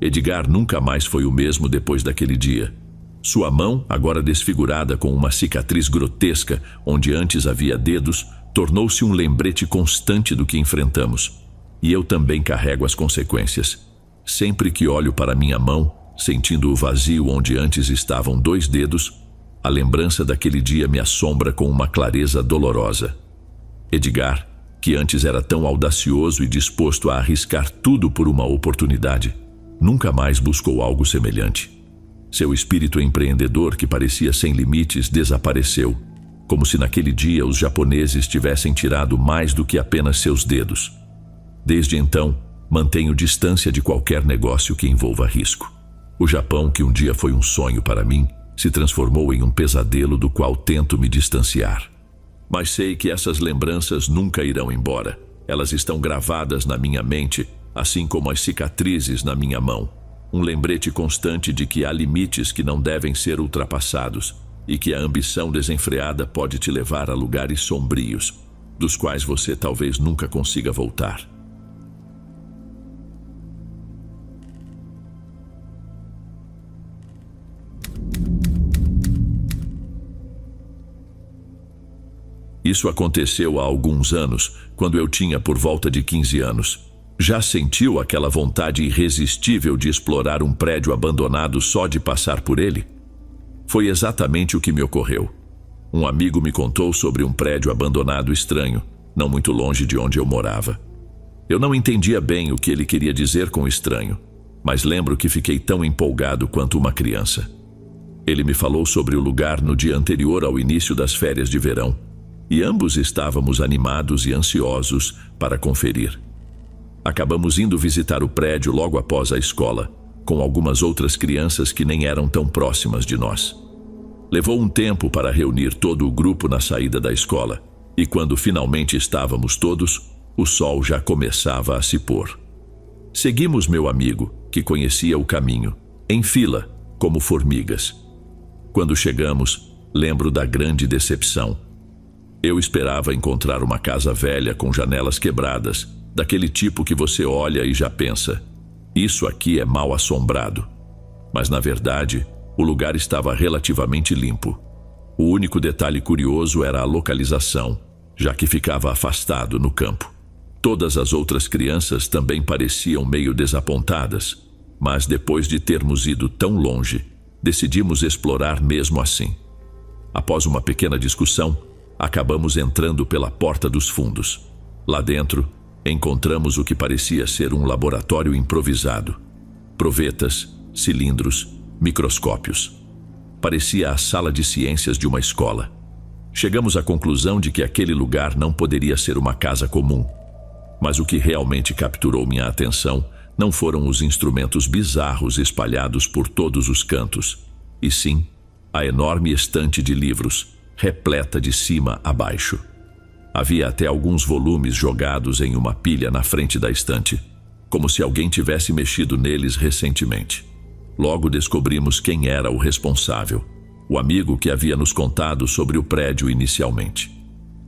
Edgar nunca mais foi o mesmo depois daquele dia. Sua mão, agora desfigurada com uma cicatriz grotesca onde antes havia dedos, tornou-se um lembrete constante do que enfrentamos. E eu também carrego as consequências. Sempre que olho para minha mão, sentindo o vazio onde antes estavam 2 dedos, a lembrança daquele dia me assombra com uma clareza dolorosa. Edgar, que antes era tão audacioso e disposto a arriscar tudo por uma oportunidade, nunca mais buscou algo semelhante. Seu espírito empreendedor, que parecia sem limites, desapareceu, como se naquele dia os japoneses tivessem tirado mais do que apenas seus dedos. Desde então, mantenho distância de qualquer negócio que envolva risco. O Japão, que um dia foi um sonho para mim, se transformou em um pesadelo do qual tento me distanciar. Mas sei que essas lembranças nunca irão embora. Elas estão gravadas na minha mente, assim como as cicatrizes na minha mão. Um lembrete constante de que há limites que não devem ser ultrapassados e que a ambição desenfreada pode te levar a lugares sombrios, dos quais você talvez nunca consiga voltar. Isso aconteceu há alguns anos, quando eu tinha por volta de 15 anos. Já sentiu aquela vontade irresistível de explorar um prédio abandonado só de passar por ele? Foi exatamente o que me ocorreu. Um amigo me contou sobre um prédio abandonado estranho, não muito longe de onde eu morava. Eu não entendia bem o que ele queria dizer com estranho, mas lembro que fiquei tão empolgado quanto uma criança. Ele me falou sobre o lugar no dia anterior ao início das férias de verão, e ambos estávamos animados e ansiosos para conferir. Acabamos indo visitar o prédio logo após a escola, com algumas outras crianças que nem eram tão próximas de nós. Levou um tempo para reunir todo o grupo na saída da escola, e quando finalmente estávamos todos, o sol já começava a se pôr. Seguimos meu amigo, que conhecia o caminho, em fila, como formigas. Quando chegamos, lembro da grande decepção. Eu esperava encontrar uma casa velha com janelas quebradas, daquele tipo que você olha e já pensa, isso aqui é mal assombrado. Mas na verdade, o lugar estava relativamente limpo. O único detalhe curioso era a localização, já que ficava afastado no campo. Todas as outras crianças também pareciam meio desapontadas, mas depois de termos ido tão longe, decidimos explorar mesmo assim. Após uma pequena discussão, acabamos entrando pela porta dos fundos. Lá dentro, encontramos o que parecia ser um laboratório improvisado. Provetas, cilindros, microscópios. Parecia a sala de ciências de uma escola. Chegamos à conclusão de que aquele lugar não poderia ser uma casa comum. Mas o que realmente capturou minha atenção não foram os instrumentos bizarros espalhados por todos os cantos, e sim a enorme estante de livros, repleta de cima a baixo. Havia até alguns volumes jogados em uma pilha na frente da estante, como se alguém tivesse mexido neles recentemente. Logo descobrimos quem era o responsável, o amigo que havia nos contado sobre o prédio inicialmente.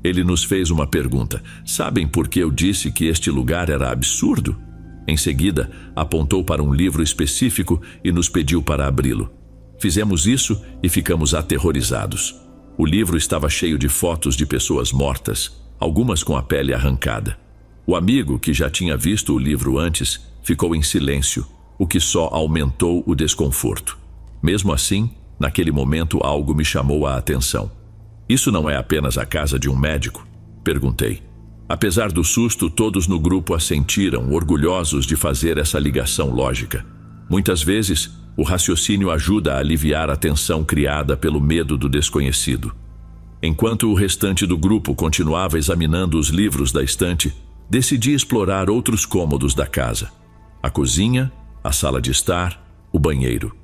Ele nos fez uma pergunta: sabem por que eu disse que este lugar era absurdo? Em seguida, apontou para um livro específico e nos pediu para abri-lo. Fizemos isso e ficamos aterrorizados. O livro estava cheio de fotos de pessoas mortas, algumas com a pele arrancada. O amigo, que já tinha visto o livro antes, ficou em silêncio, o que só aumentou o desconforto. Mesmo assim, naquele momento algo me chamou a atenção. Isso não é apenas a casa de um médico? Perguntei. Apesar do susto, todos no grupo assentiram, orgulhosos de fazer essa ligação lógica. Muitas vezes, o raciocínio ajuda a aliviar a tensão criada pelo medo do desconhecido. Enquanto o restante do grupo continuava examinando os livros da estante, decidi explorar outros cômodos da casa: a cozinha, a sala de estar, o banheiro.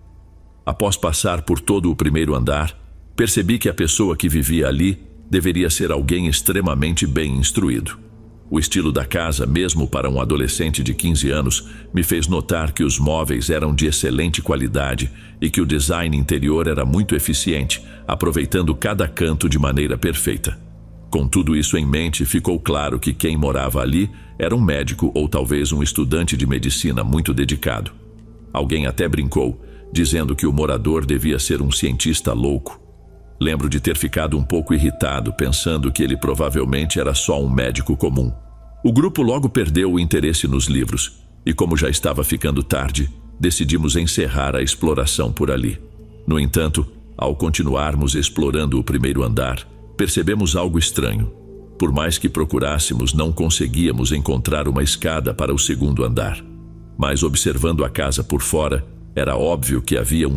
Após passar por todo o primeiro andar, percebi que a pessoa que vivia ali deveria ser alguém extremamente bem instruído. O estilo da casa, mesmo para um adolescente de 15 anos, me fez notar que os móveis eram de excelente qualidade e que o design interior era muito eficiente, aproveitando cada canto de maneira perfeita. Com tudo isso em mente, ficou claro que quem morava ali era um médico ou talvez um estudante de medicina muito dedicado. Alguém até brincou, dizendo que o morador devia ser um cientista louco. Lembro de ter ficado um pouco irritado, pensando que ele provavelmente era só um médico comum. O grupo logo perdeu o interesse nos livros, e como já estava ficando tarde, decidimos encerrar a exploração por ali. No entanto, ao continuarmos explorando o primeiro andar, percebemos algo estranho. Por mais que procurássemos, não conseguíamos encontrar uma escada para o segundo andar. Mas observando a casa por fora, era óbvio que havia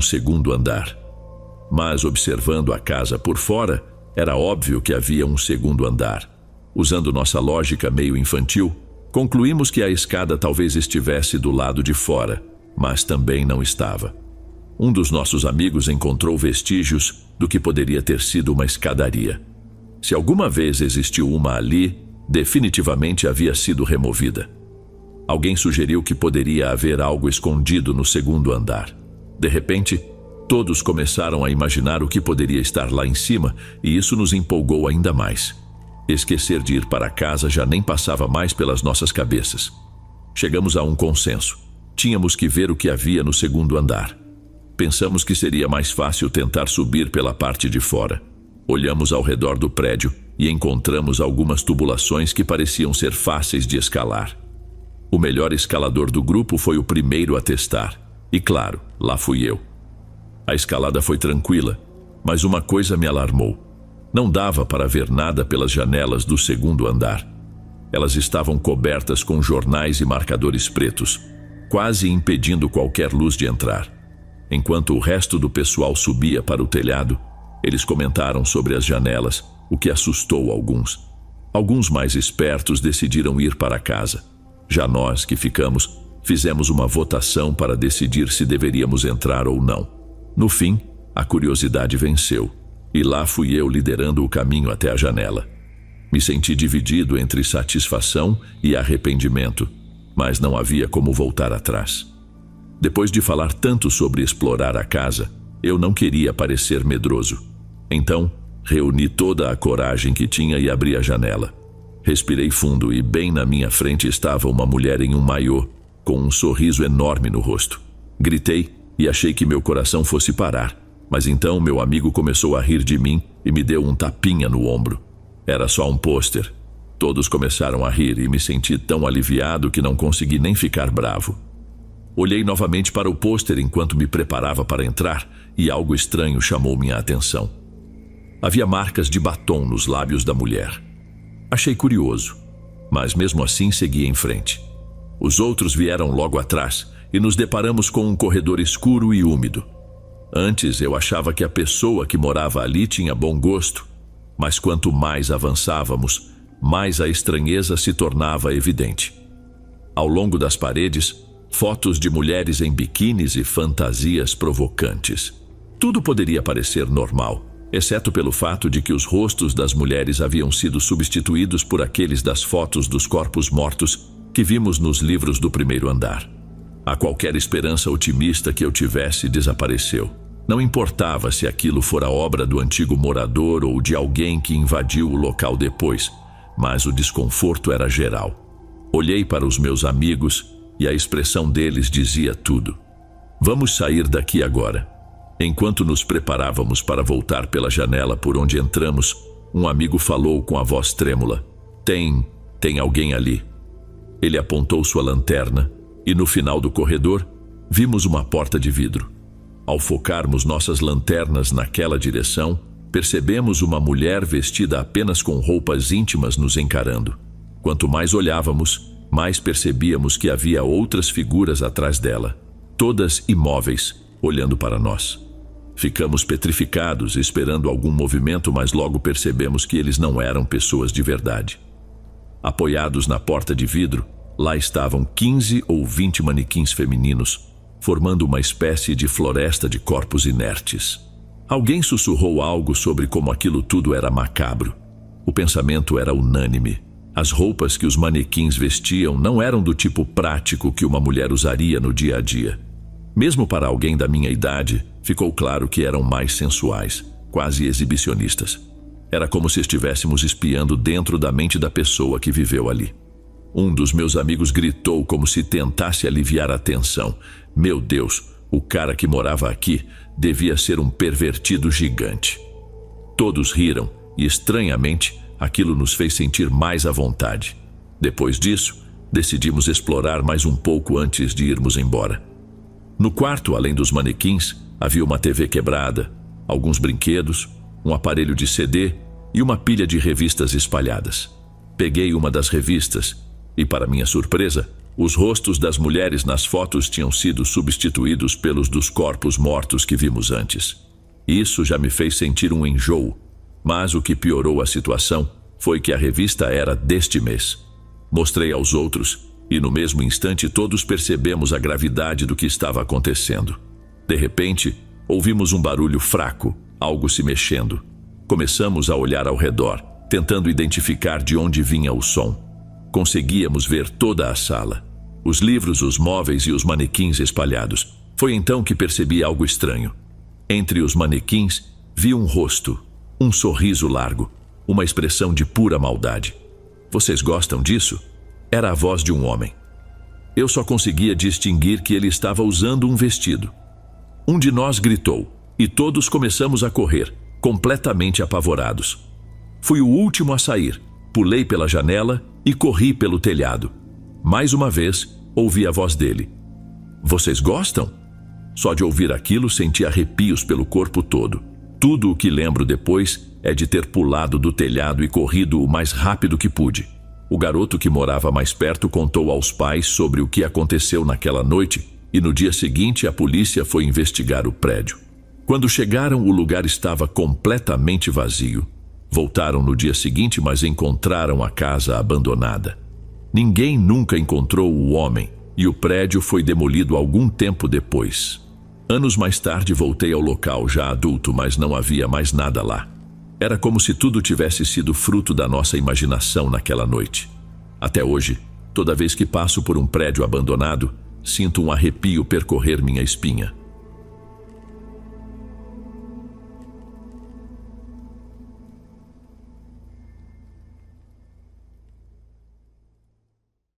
um segundo andar. Usando nossa lógica meio infantil, concluímos que a escada talvez estivesse do lado de fora, mas também não estava. Um dos nossos amigos encontrou vestígios do que poderia ter sido uma escadaria. Se alguma vez existiu uma ali, definitivamente havia sido removida. Alguém sugeriu que poderia haver algo escondido no segundo andar. De repente, todos começaram a imaginar o que poderia estar lá em cima, e isso nos empolgou ainda mais. Esquecer de ir para casa já nem passava mais pelas nossas cabeças. Chegamos a um consenso. Tínhamos que ver o que havia no segundo andar. Pensamos que seria mais fácil tentar subir pela parte de fora. Olhamos ao redor do prédio e encontramos algumas tubulações que pareciam ser fáceis de escalar. O melhor escalador do grupo foi o primeiro a testar. E claro, lá fui eu. A escalada foi tranquila, mas uma coisa me alarmou. Não dava para ver nada pelas janelas do segundo andar. Elas estavam cobertas com jornais e marcadores pretos, quase impedindo qualquer luz de entrar. Enquanto o resto do pessoal subia para o telhado, eles comentaram sobre as janelas, o que assustou alguns. Alguns mais espertos decidiram ir para casa. Já nós, que ficamos, fizemos uma votação para decidir se deveríamos entrar ou não. No fim, a curiosidade venceu, e lá fui eu liderando o caminho até a janela. Me senti dividido entre satisfação e arrependimento, mas não havia como voltar atrás. Depois de falar tanto sobre explorar a casa, eu não queria parecer medroso. Então, reuni toda a coragem que tinha e abri a janela. Respirei fundo e bem na minha frente estava uma mulher em um maiô, com um sorriso enorme no rosto. Gritei e achei que meu coração fosse parar, mas então meu amigo começou a rir de mim e me deu um tapinha no ombro. Era só um pôster. Todos começaram a rir e me senti tão aliviado que não consegui nem ficar bravo. Olhei novamente para o pôster enquanto me preparava para entrar e algo estranho chamou minha atenção. Havia marcas de batom nos lábios da mulher. Achei curioso, mas mesmo assim segui em frente. Os outros vieram logo atrás e nos deparamos com um corredor escuro e úmido. Antes eu achava que a pessoa que morava ali tinha bom gosto, mas quanto mais avançávamos, mais a estranheza se tornava evidente. Ao longo das paredes, fotos de mulheres em biquínis e fantasias provocantes. Tudo poderia parecer normal, exceto pelo fato de que os rostos das mulheres haviam sido substituídos por aqueles das fotos dos corpos mortos que vimos nos livros do primeiro andar. A qualquer esperança otimista que eu tivesse desapareceu. Não importava se aquilo fora obra do antigo morador ou de alguém que invadiu o local depois, mas o desconforto era geral. Olhei para os meus amigos e a expressão deles dizia tudo. Vamos sair daqui agora. Enquanto nos preparávamos para voltar pela janela por onde entramos, um amigo falou com a voz trêmula. Tem alguém ali. Ele apontou sua lanterna e no final do corredor, vimos uma porta de vidro. Ao focarmos nossas lanternas naquela direção, percebemos uma mulher vestida apenas com roupas íntimas nos encarando. Quanto mais olhávamos, mais percebíamos que havia outras figuras atrás dela, todas imóveis, olhando para nós. Ficamos petrificados, esperando algum movimento, mas logo percebemos que eles não eram pessoas de verdade. Apoiados na porta de vidro, lá estavam 15 ou 20 manequins femininos, formando uma espécie de floresta de corpos inertes. Alguém sussurrou algo sobre como aquilo tudo era macabro. O pensamento era unânime. As roupas que os manequins vestiam não eram do tipo prático que uma mulher usaria no dia a dia. Mesmo para alguém da minha idade, ficou claro que eram mais sensuais, quase exibicionistas. Era como se estivéssemos espiando dentro da mente da pessoa que viveu ali. Um dos meus amigos gritou como se tentasse aliviar a tensão. Meu Deus, o cara que morava aqui devia ser um pervertido gigante. Todos riram e, estranhamente, aquilo nos fez sentir mais à vontade. Depois disso, decidimos explorar mais um pouco antes de irmos embora. No quarto, além dos manequins, havia uma TV quebrada, alguns brinquedos, um aparelho de CD e uma pilha de revistas espalhadas. Peguei uma das revistas e, para minha surpresa, os rostos das mulheres nas fotos tinham sido substituídos pelos dos corpos mortos que vimos antes. Isso já me fez sentir um enjoo, mas o que piorou a situação foi que a revista era deste mês. Mostrei aos outros e no mesmo instante todos percebemos a gravidade do que estava acontecendo. De repente, ouvimos um barulho fraco, algo se mexendo. Começamos a olhar ao redor tentando identificar de onde vinha o som. Conseguíamos ver toda a sala, os livros, os móveis e os manequins espalhados. Foi então que percebi algo estranho. Entre os manequins, vi um rosto, um sorriso largo, uma expressão de pura maldade. Vocês gostam disso? Era a voz de um homem. Eu só conseguia distinguir que ele estava usando um vestido. Um de nós gritou, e todos começamos a correr, completamente apavorados. Fui o último a sair, pulei pela janela e corri pelo telhado. Mais uma vez, ouvi a voz dele. Vocês gostam? Só de ouvir aquilo senti arrepios pelo corpo todo. Tudo o que lembro depois é de ter pulado do telhado e corrido o mais rápido que pude. O garoto que morava mais perto contou aos pais sobre o que aconteceu naquela noite e no dia seguinte a polícia foi investigar o prédio. Quando chegaram, o lugar estava completamente vazio. Voltaram no dia seguinte, mas encontraram a casa abandonada. Ninguém nunca encontrou o homem e o prédio foi demolido algum tempo depois. Anos mais tarde voltei ao local já adulto, mas não havia mais nada lá. Era como se tudo tivesse sido fruto da nossa imaginação naquela noite. Até hoje, toda vez que passo por um prédio abandonado, sinto um arrepio percorrer minha espinha.